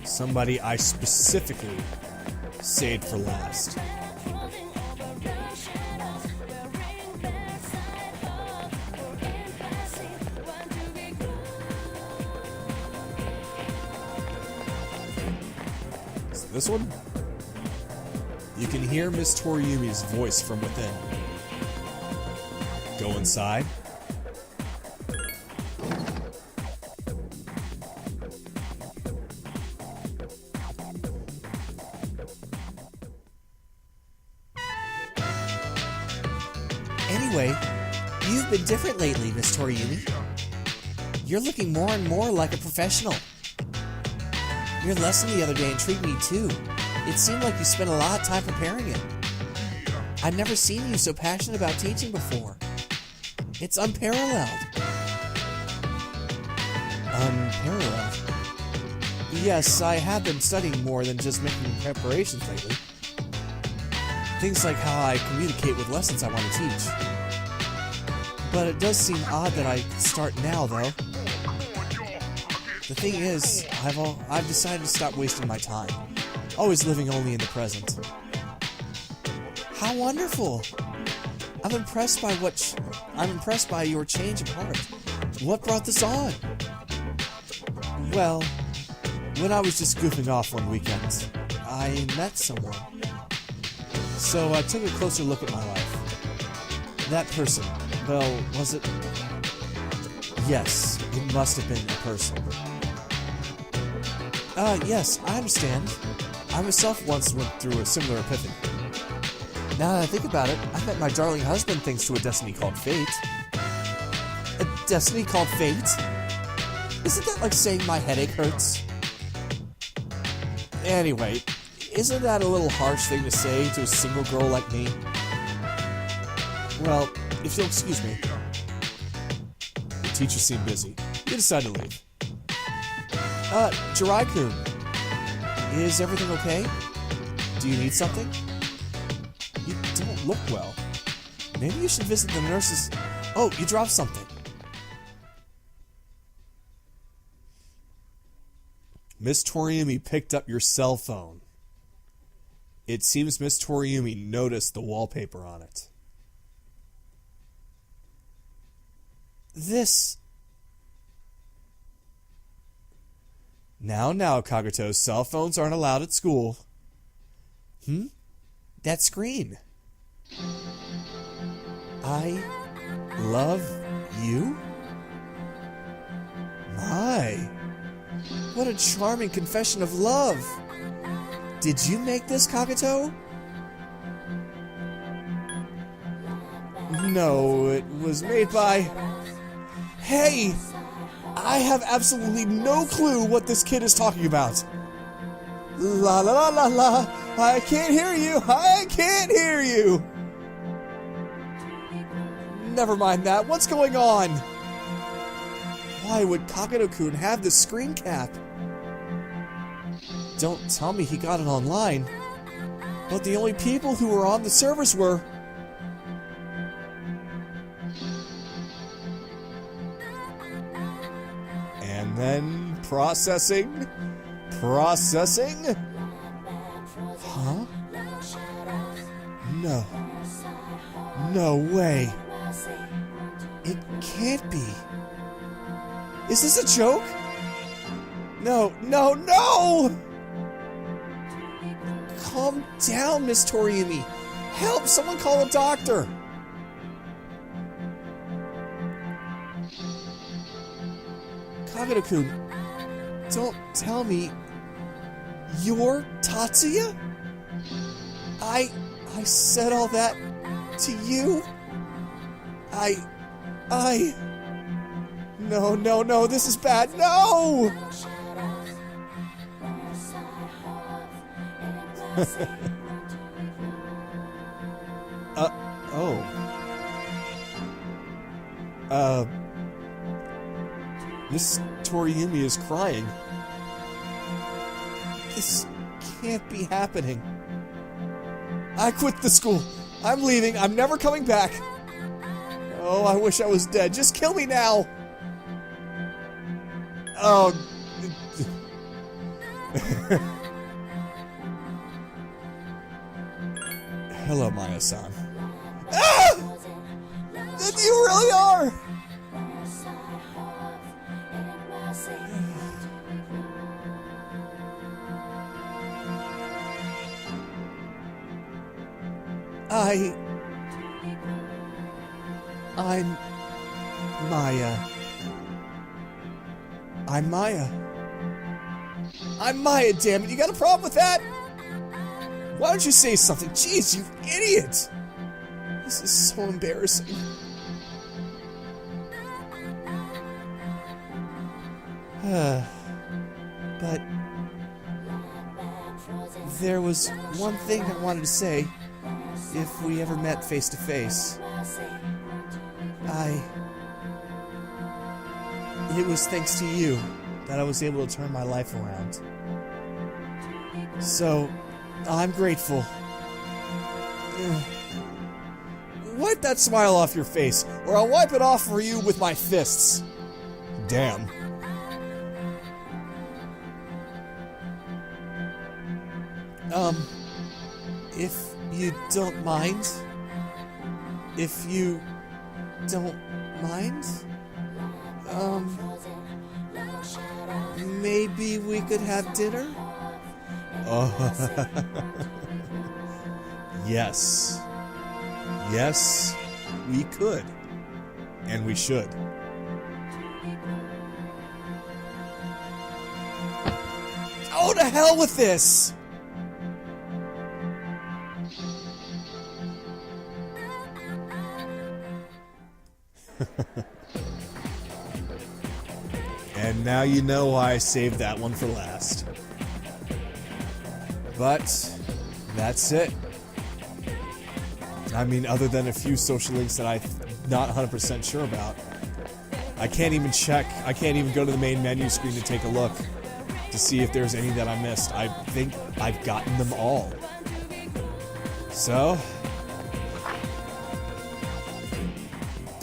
Somebody I specifically saved for last. So this one? You can hear Miss Toriumi's voice from within. Go inside. Anyway, you've been different lately, Miss Toriumi. You're looking more and more like a professional. Your lesson the other day intrigued me too. It seemed like you spent a lot of time preparing it. I'd never seen you so passionate about teaching before. It's unparalleled. Unparalleled? Yes, I have been studying more than just making preparations lately. Things like how I communicate with lessons I want to teach. But it does seem odd that I start now, though. The thing is, I've decided to stop wasting my time, always living only in the present. How wonderful! I'm impressed by your change of heart. What brought this on? Well, when I was just goofing off one weekend, I met someone. So I took a closer look at my life. That person, well, was it? Yes, it must have been a person. Yes, I understand. I myself once went through a similar epiphany. Now that I think about it, I met my darling husband thanks to a destiny called fate. A destiny called fate? Isn't that like saying my headache hurts? Anyway, isn't that a little harsh thing to say to a single girl like me? Well, if you'll excuse me. The teacher seemed busy. He decided to leave. Jirai-kun, is everything okay? Do you need something? You don't look well. Maybe you should visit the nurses. Oh, you dropped something. Miss Toriumi picked up your cell phone. It seems Miss Toriumi noticed the wallpaper on it. This... Now, Kagato, cell phones aren't allowed at school. That screen. I love you? My, what a charming confession of love. Did you make this, Kagato? No, it was made by... Hey! I have absolutely no clue what this kid is talking about. La la la la la. I can't hear you. I can't hear you. Never mind that. What's going on? Why would Kagato-kun have this screen cap? Don't tell me he got it online. But the only people who were on the servers were... And then processing. Huh? No. No way. It can't be. Is this a joke? No. Calm down, Miss Toriumi. Help! Someone call a doctor. Kagato-kun, don't tell me you're Tatsuya? I said all that to you? No, this is bad. No! Miss Toriumi is crying. This can't be happening. I quit the school. I'm leaving. I'm never coming back. Oh, I wish I was dead. Just kill me now. Oh. Hello, Maya-san. Ah! You really are! I'm Maya. I'm Maya. I'm Maya, damn it. You got a problem with that? Why don't you say something? Jeez, you idiot! This is so embarrassing. But there was one thing I wanted to say. If we ever met face to face, it was thanks to you. that I was able to turn my life around. So, I'm grateful. Wipe that smile off your face, or I'll wipe it off for you with my fists. Damn. If you don't mind? If you don't mind? Maybe we could have dinner? Yes. Yes, we could. And we should. Oh, to hell with this! And now you know why I saved that one for last. But that's it. I mean, other than a few social links that I'm not 100% sure about. I can't even check. I can't even go to the main menu screen to take a look to see if there's any that I missed. I think I've gotten them all. So,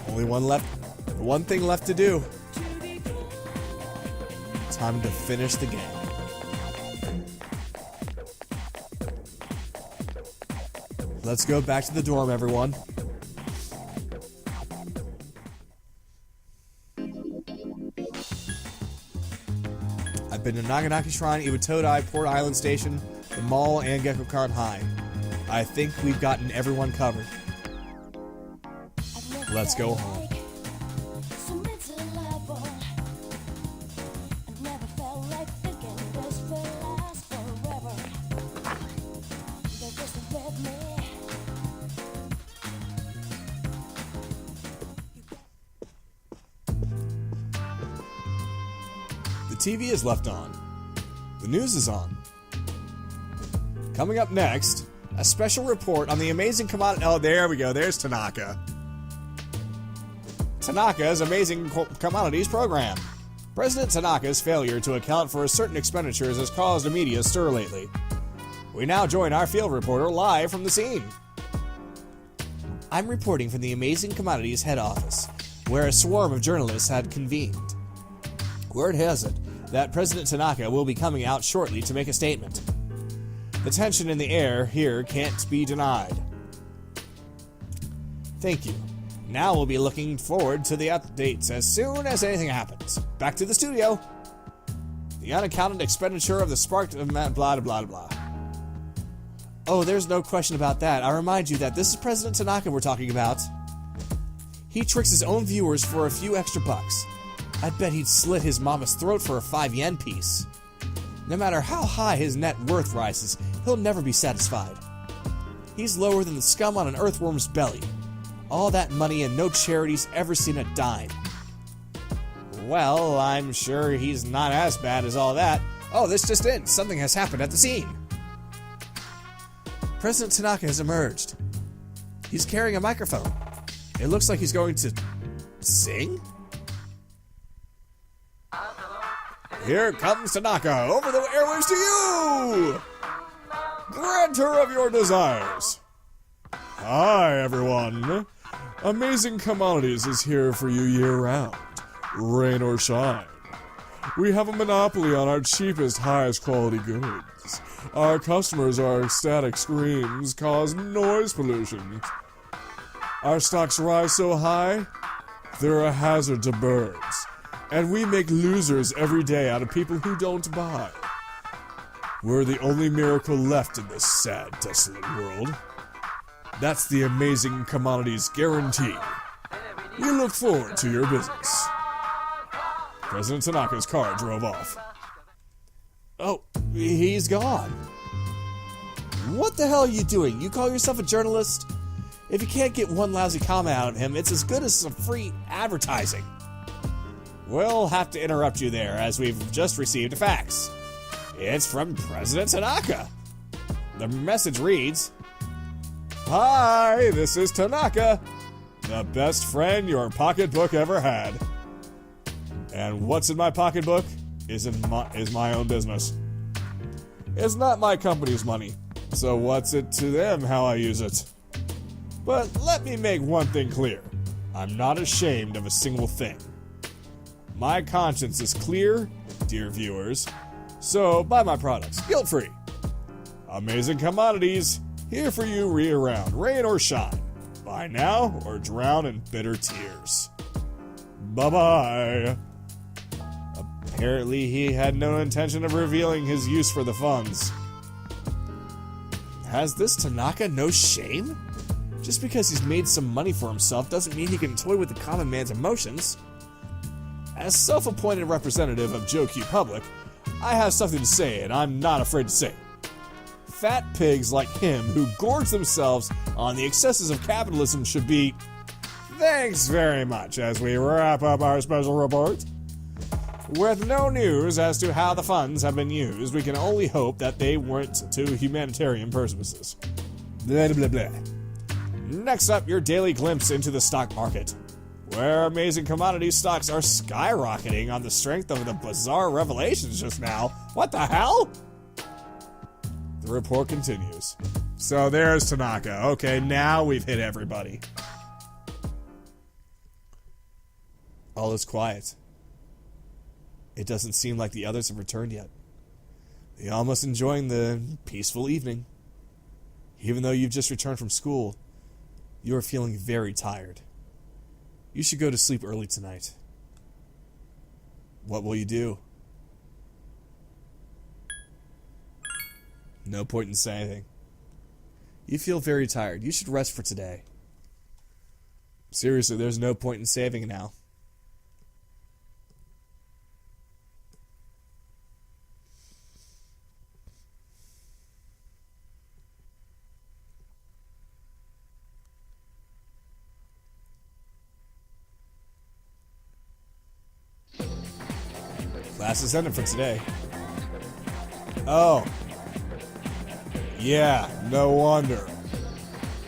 only one thing left to do. Time to finish the game. Let's go back to the dorm, everyone. I've been to Naganaki Shrine, Iwatodai, Port Island Station, the mall, and Gekkokan High. I think we've gotten everyone covered. Let's go home. The TV is left on. The news is on. Coming up next, a special report on the amazing commodity. Oh, there we go. There's Tanaka. Tanaka's Amazing Commodities Program. President Tanaka's failure to account for certain expenditures has caused a media stir lately. We now join our field reporter live from the scene. I'm reporting from the Amazing Commodities head office, where a swarm of journalists had convened. Word has it that President Tanaka will be coming out shortly to make a statement. The tension in the air here can't be denied. Thank you. Now we'll be looking forward to the updates as soon as anything happens. Back to the studio. The unaccounted expenditure of the sparked blah blah blah blah. Oh, there's no question about that. I remind you that this is President Tanaka we're talking about. He tricks his own viewers for a few extra bucks. I bet he'd slit his mama's throat for a 5 yen piece. No matter how high his net worth rises, he'll never be satisfied. He's lower than the scum on an earthworm's belly. All that money and no charity's ever seen a dime. Well, I'm sure he's not as bad as all that. Oh, this just in. Something has happened at the scene. President Tanaka has emerged. He's carrying a microphone. It looks like he's going to sing? Here comes Tanaka, over the airwaves to you! Granter of your desires. Hi, everyone. Amazing Commodities is here for you year-round, rain or shine. We have a monopoly on our cheapest, highest quality goods. Our customers' are ecstatic screams cause noise pollution. Our stocks rise so high, they're a hazard to birds. And we make losers every day out of people who don't buy. We're the only miracle left in this sad, desolate world. That's the Amazing Commodities guarantee. We look forward to your business. President Tanaka's car drove off. Oh, he's gone. What the hell are you doing? You call yourself a journalist? If you can't get one lousy comment out of him, it's as good as some free advertising. We'll have to interrupt you there, as we've just received a fax. It's from President Tanaka. The message reads, "Hi, this is Tanaka, the best friend your pocketbook ever had." And what's in my pocketbook? is my own business. It's not my company's money, so what's it to them how I use it? But let me make one thing clear. I'm not ashamed of a single thing. My conscience is clear, dear viewers, so buy my products, guilt-free. Amazing commodities, here for you year-round, rain or shine. Buy now or drown in bitter tears. Bye-bye. Apparently he had no intention of revealing his use for the funds. Has this Tanaka no shame? Just because he's made some money for himself doesn't mean he can toy with the common man's emotions. As self-appointed representative of Joe Q Public, I have something to say, and I'm not afraid to say it. Fat pigs like him who gorge themselves on the excesses of capitalism should be... Thanks very much as we wrap up our special report. With no news as to how the funds have been used, we can only hope that they went to humanitarian purposes. Blah, blah, blah. Next up, your daily glimpse into the stock market, where amazing commodity stocks are skyrocketing on the strength of the bizarre revelations just now. What the hell? The report continues. So there's Tanaka. Okay, now we've hit everybody. All is quiet. It doesn't seem like the others have returned yet. They're almost enjoying the peaceful evening. Even though you've just returned from school, you are feeling very tired. You should go to sleep early tonight. What will you do? No point in saying anything. You feel very tired. You should rest for today. Seriously, there's no point in saving now. Class is ended for today. Oh. Yeah, no wonder.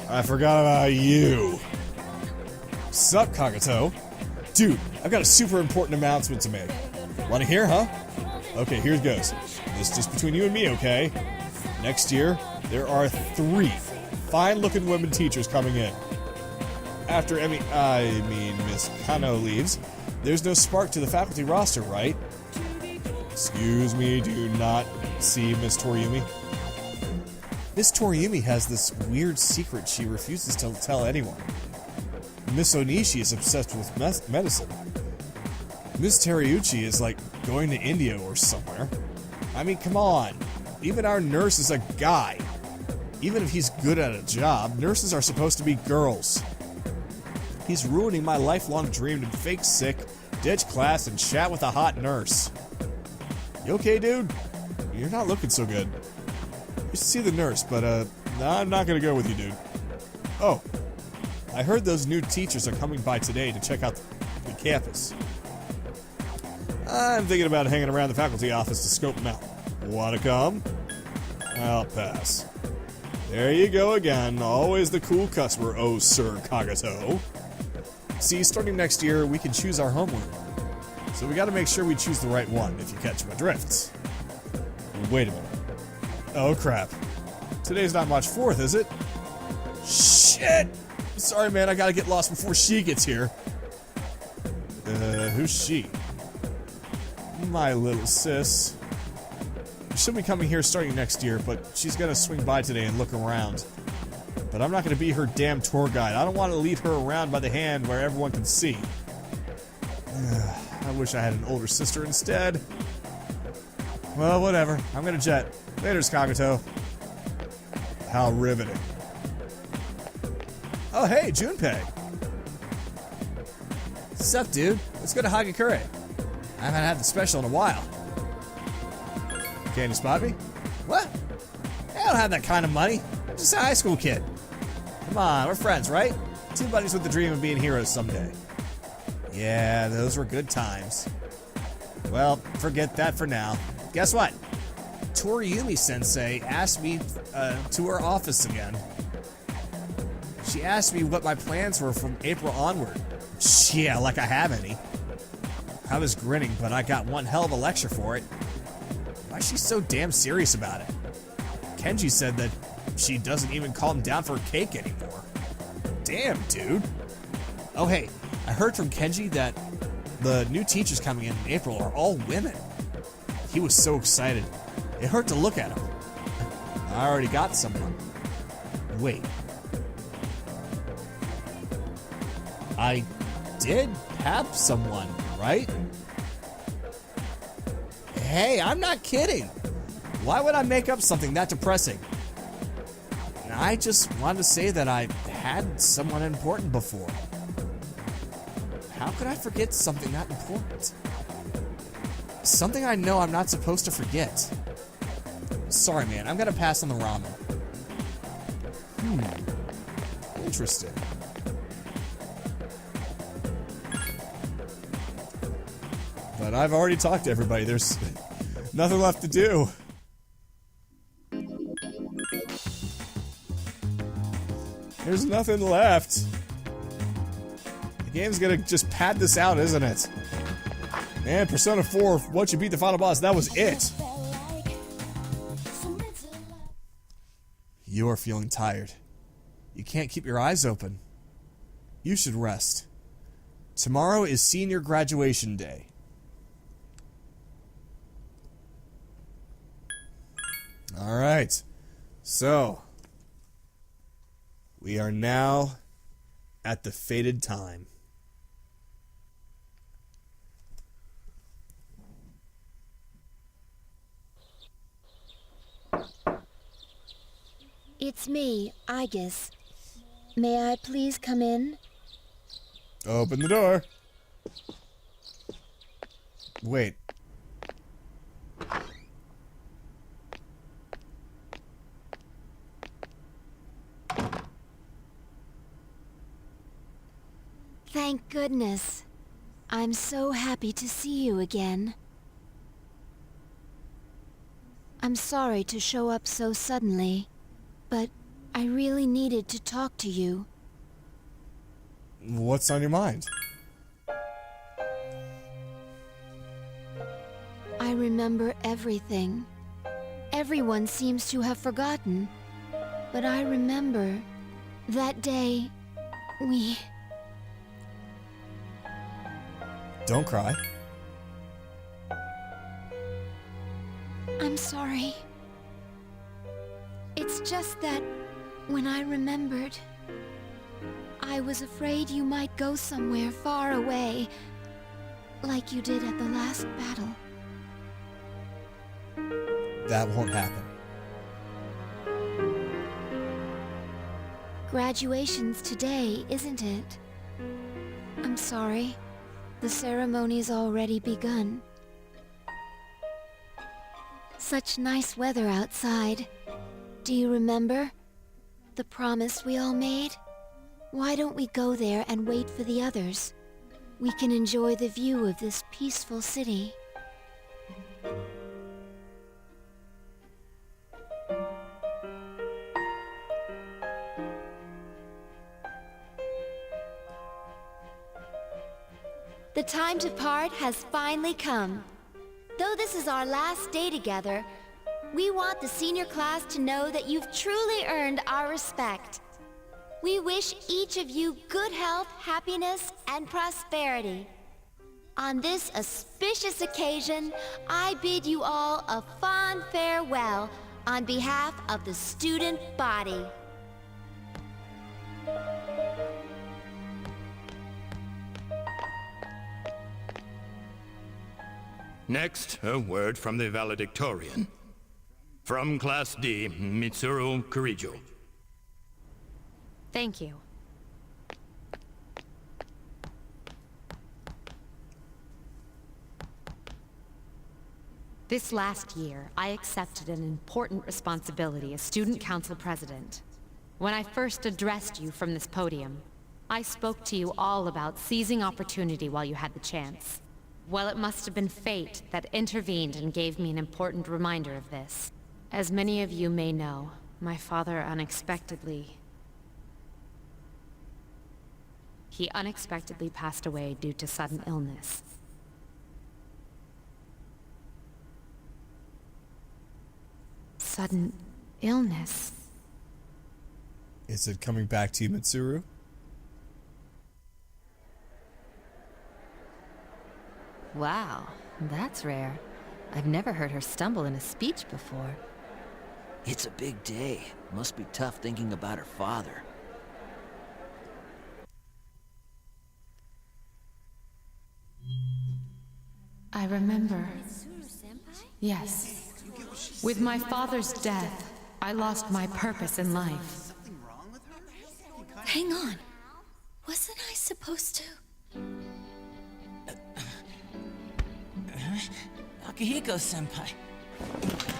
I forgot about you. Sup, Kagato? Dude, I've got a super important announcement to make. Wanna hear, huh? Okay, here it goes. This is just between you and me, okay? Next year, there are 3 fine-looking women teachers coming in. After Miss Kano leaves, there's no spark to the faculty roster, right? Excuse me, do you not see Miss Toriumi? Miss Toriumi has this weird secret she refuses to tell anyone. Miss Onishi is obsessed with medicine. Miss Teriyuchi is like going to India or somewhere. I mean, come on. Even our nurse is a guy. Even if he's good at a job, nurses are supposed to be girls. He's ruining my lifelong dream to fake sick, ditch class, and chat with a hot nurse. You okay, dude? You're not looking so good. You should see the nurse, but I'm not gonna go with you, dude. Oh, I heard those new teachers are coming by today to check out the campus. I'm thinking about hanging around the faculty office to scope them out. Wanna come? I'll pass. There you go again, always the cool customer, oh Sir Kagato. See, starting next year, we can choose our homeroom. So we gotta make sure we choose the right one, if you catch my drift. Wait a minute. Oh crap. Today's not March 4th, is it? Shit! Sorry man, I gotta get lost before she gets here. Who's she? My little sis. She'll be coming here starting next year, but she's gonna swing by today and look around. But I'm not gonna be her damn tour guide. I don't want to lead her around by the hand where everyone can see. I wish I had an older sister instead. Well, whatever. I'm gonna jet. Later's Kagato. How riveting. Oh, hey, Junpei. Sup, dude? Let's go to Hagakure. I haven't had the special in a while. Can you spot me? What? I don't have that kind of money. I'm just a high school kid. Come on, we're friends, right? 2 buddies with the dream of being heroes someday. Yeah, those were good times. Well, forget that for now. Guess what? Toriumi-sensei asked me to her office again. She asked me what my plans were from April onward. Yeah, like I have any. I was grinning, but I got one hell of a lecture for it. Why is she so damn serious about it? Kenji said that she doesn't even call him down for a cake anymore. Damn, dude. Oh, hey, I heard from Kenji that the new teachers coming in April are all women. He was so excited. It hurt to look at him. I already got someone. Wait. I did have someone, right? Hey, I'm not kidding. Why would I make up something that depressing? I just wanted to say that I had someone important before. How could I forget something that important? Something I know I'm not supposed to forget. Sorry, man. I'm gonna pass on the ramen. Interesting. But I've already talked to everybody. There's nothing left to do. There's nothing left. The game's gonna just pad this out, isn't it? Man, Persona 4, once you beat the final boss, that was it. You are feeling tired. You can't keep your eyes open. You should rest. Tomorrow is senior graduation day. Alright. So, we are now at the fated time. It's me, Aegis. May I please come in? Open the door. Wait. Thank goodness. I'm so happy to see you again. I'm sorry to show up so suddenly, but I really needed to talk to you. What's on your mind? I remember everything. Everyone seems to have forgotten. But I remember that day we... Don't cry. I'm sorry. It's just that when I remembered, I was afraid you might go somewhere far away, like you did at the last battle. That won't happen. Graduation's today, isn't it? I'm sorry. The ceremony's already begun. Such nice weather outside. Do you remember? The promise we all made? Why don't we go there and wait for the others? We can enjoy the view of this peaceful city. The time to part has finally come. Though this is our last day together, we want the senior class to know that you've truly earned our respect. We wish each of you good health, happiness, and prosperity. On this auspicious occasion, I bid you all a fond farewell on behalf of the student body. Next, a word from the valedictorian. From Class D, Mitsuru Kirijo. Thank you. This last year, I accepted an important responsibility as Student Council President. When I first addressed you from this podium, I spoke to you all about seizing opportunity while you had the chance. Well, it must have been fate that intervened and gave me an important reminder of this. As many of you may know, my father unexpectedly passed away due to sudden illness. sudden illness. Is it coming back to you, Mitsuru? Wow, that's rare. I've never heard her stumble in a speech before. It's a big day. Must be tough thinking about her father. I remember. Yes. With my father's death, I lost my purpose in life. Hang on. Wasn't I supposed to? Akihiko-senpai.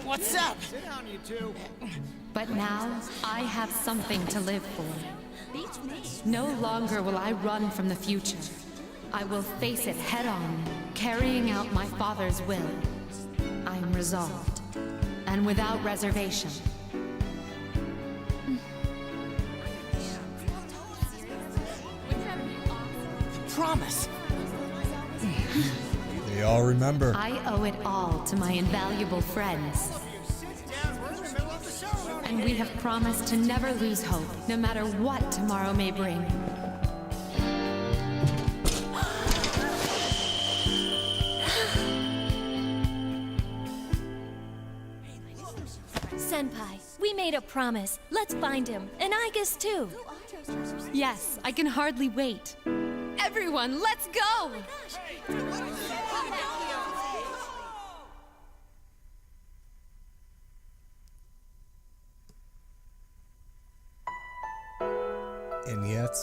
What's up? But now, I have something to live for. No longer will I run from the future. I will face it head-on, carrying out my father's will. I am resolved, and without reservation. Promise. They all remember. I owe it all to my invaluable friends. And we have promised to never lose hope, no matter what tomorrow may bring. Senpai, we made a promise. Let's find him, and I guess too. Yes, I can hardly wait. Everyone, let's go! And yet,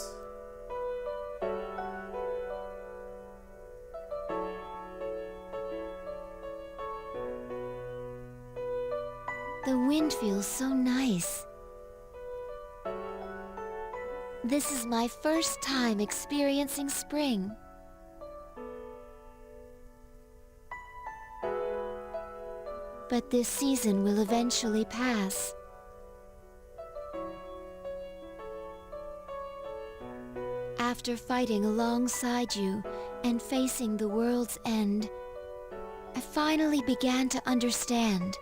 The wind feels so nice. This is my first time experiencing spring. But this season will eventually pass. After fighting alongside you and facing the world's end, I finally began to understand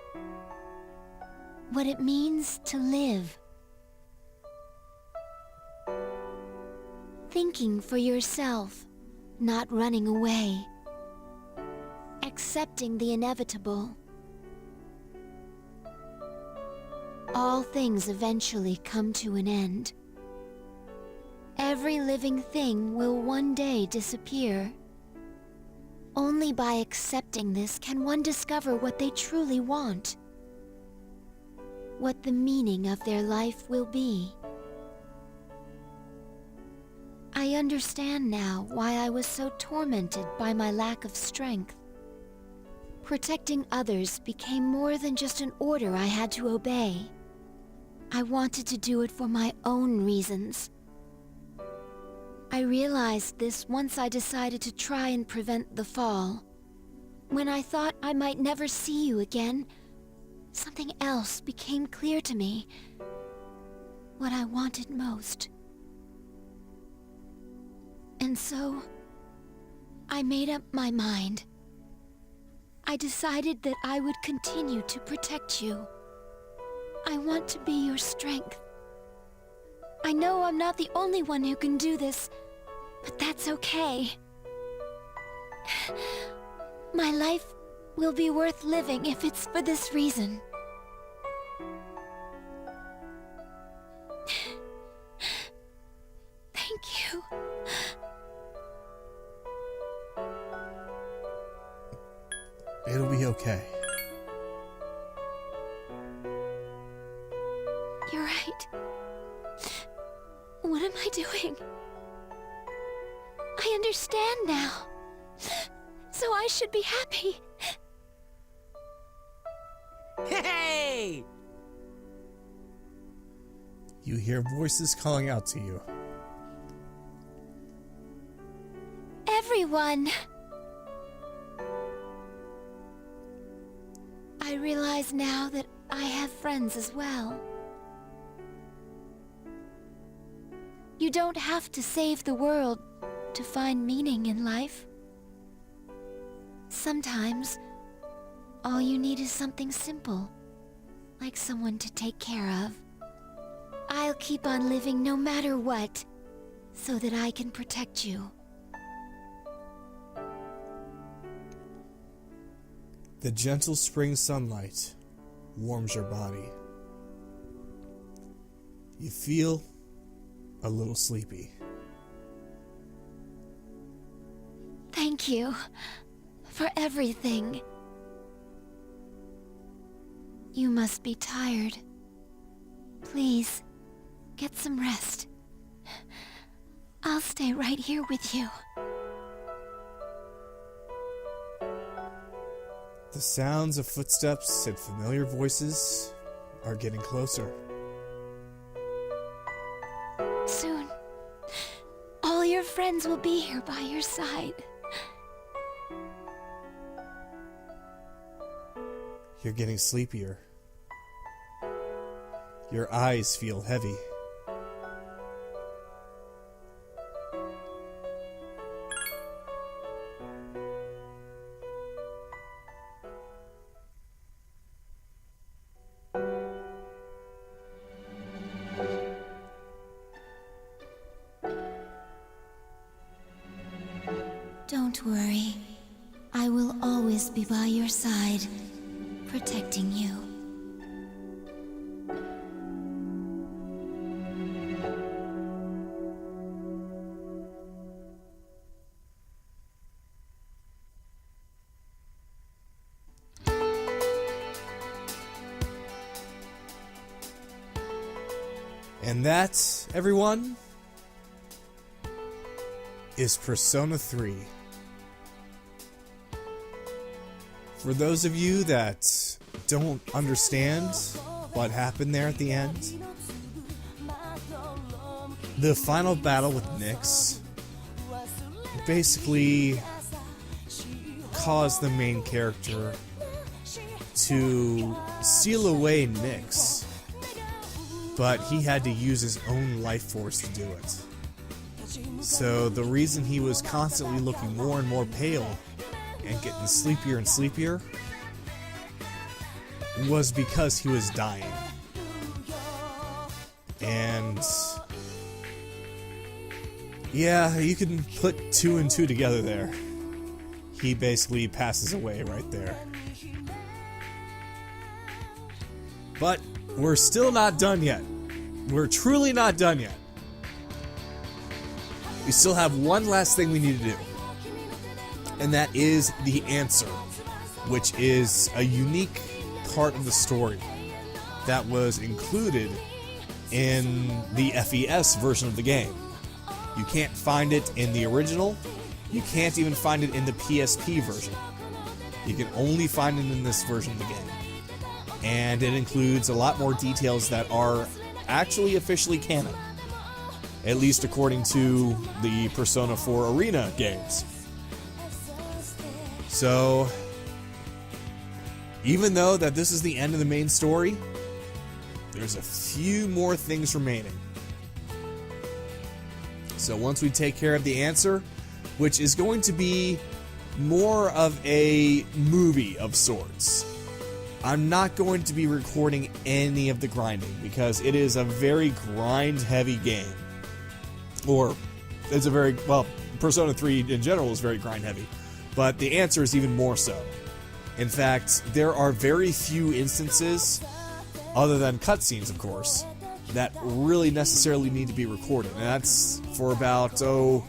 what it means to live. Thinking for yourself, not running away. Accepting the inevitable. All things eventually come to an end. Every living thing will one day disappear. Only by accepting this can one discover what they truly want. What the meaning of their life will be. I understand now why I was so tormented by my lack of strength. Protecting others became more than just an order I had to obey. I wanted to do it for my own reasons. I realized this once I decided to try and prevent the fall. When I thought I might never see you again, something else became clear to me. What I wanted most. And so, I made up my mind. I decided that I would continue to protect you. I want to be your strength. I know I'm not the only one who can do this, but that's okay. My life will be worth living if it's for this reason. Thank you. it'll be okay. You're right. What am I doing? I understand now. So I should be happy. Hey! You hear voices calling out to you. Everyone! I realize now that I have friends as well. You don't have to save the world to find meaning in life. Sometimes, all you need is something simple. like someone to take care of. I'll keep on living no matter what, so that I can protect you. The gentle spring sunlight warms your body. You feel a little sleepy. Thank you for everything. You must be tired. Please, get some rest. I'll stay right here with you. The sounds of footsteps and familiar voices are getting closer. Soon, all your friends will be here by your side. You're getting sleepier. Your eyes feel heavy. Don't worry. I will always be by your side, protecting you. And that, everyone, is Persona 3. For those of you that don't understand what happened there at the end, the final battle with Nyx basically caused the main character to seal away Nyx, but he had to use his own life force to do it. So the reason he was constantly looking more and more pale and getting sleepier and sleepier was because he was dying. And yeah, you can put 2 and 2 together there. He basically passes away right there. But we're still not done yet. We're truly not done yet. We still have one last thing we need to do. And that is the answer, which is a unique part of the story that was included in the FES version of the game. You can't find it in the original. You can't even find it in the PSP version. You can only find it in this version of the game. And it includes a lot more details that are actually officially canon, at least according to the Persona 4 Arena games. So, even though that this is the end of the main story, there's a few more things remaining. So once we take care of the answer, which is going to be more of a movie of sorts, I'm not going to be recording any of the grinding because it is a very grind-heavy game. Or, it's a very, well, Persona 3 in general is very grind-heavy. But the answer is even more so. In fact, there are very few instances, other than cutscenes, of course, that really necessarily need to be recorded. And that's for about, 4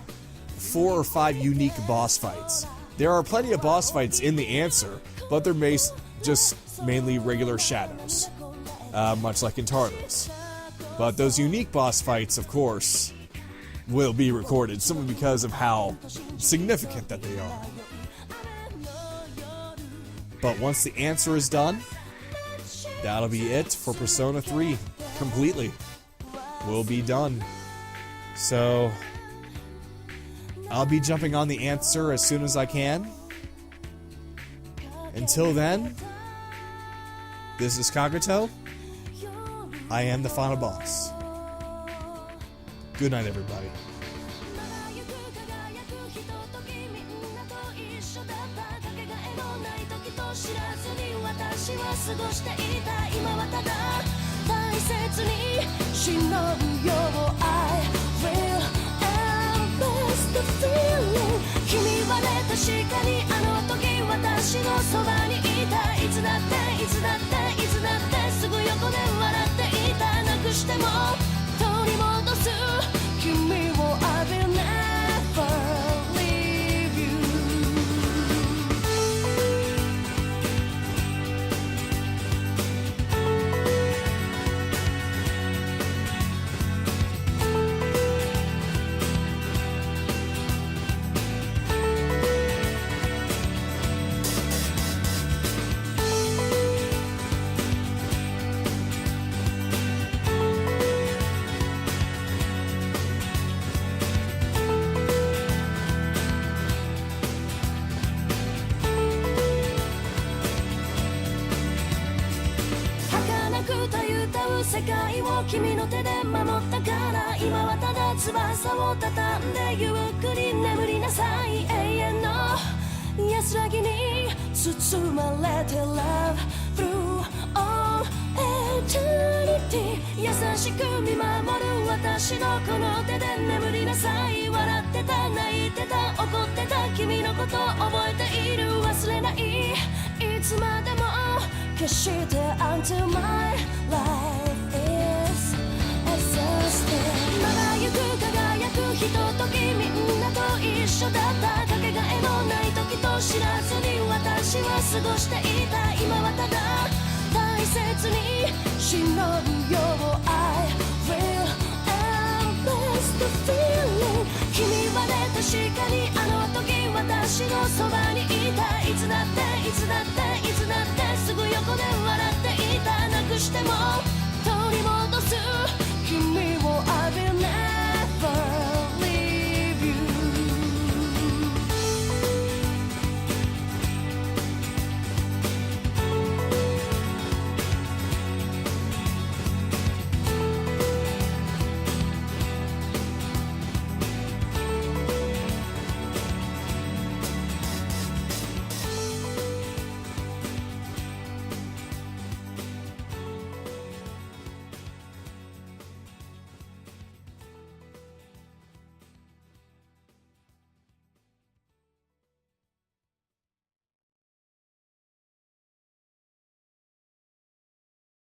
or 5 unique boss fights. There are plenty of boss fights in the answer, but they're just mainly regular shadows, much like in Tartarus. But those unique boss fights, of course, will be recorded, simply because of how significant that they are. But once the answer is done, that'll be it for Persona 3. Completely. We'll be done. So, I'll be jumping on the answer as soon as I can. Until then, this is Kagato. I am the final boss. Good night, everybody. 私は過ごしていた。今はただ大切に忍ぶよ。I will embrace the feeling。 君はね、確かにあの時私のそばにいた。いつだっていつだっていつだってすぐ横で笑っていた。なくしても取り戻す君を I will never leave you。 儚くたゆたう世界を君の手で守ったから。今はただ翼を畳んでゆっくり眠りなさい。永遠の安らぎに包まれて Love through all eternity。 優しく見守る私のこの手で眠りなさい。笑ってた泣いてた怒ってた君のこと覚えている。忘れない、いつまでも決して Until my life is exhausted。 まだゆく輝くひとときみんなと一緒だった。かけがえのない時と知らずに私は過ごしていた。今はただ大切に忍ぶよ。 I will embrace the feeling。 君はね、確かにあの時私のそばにいた。いつだっていつだっていつだってすぐ横で笑っていた。なくしても取り戻す君を I will never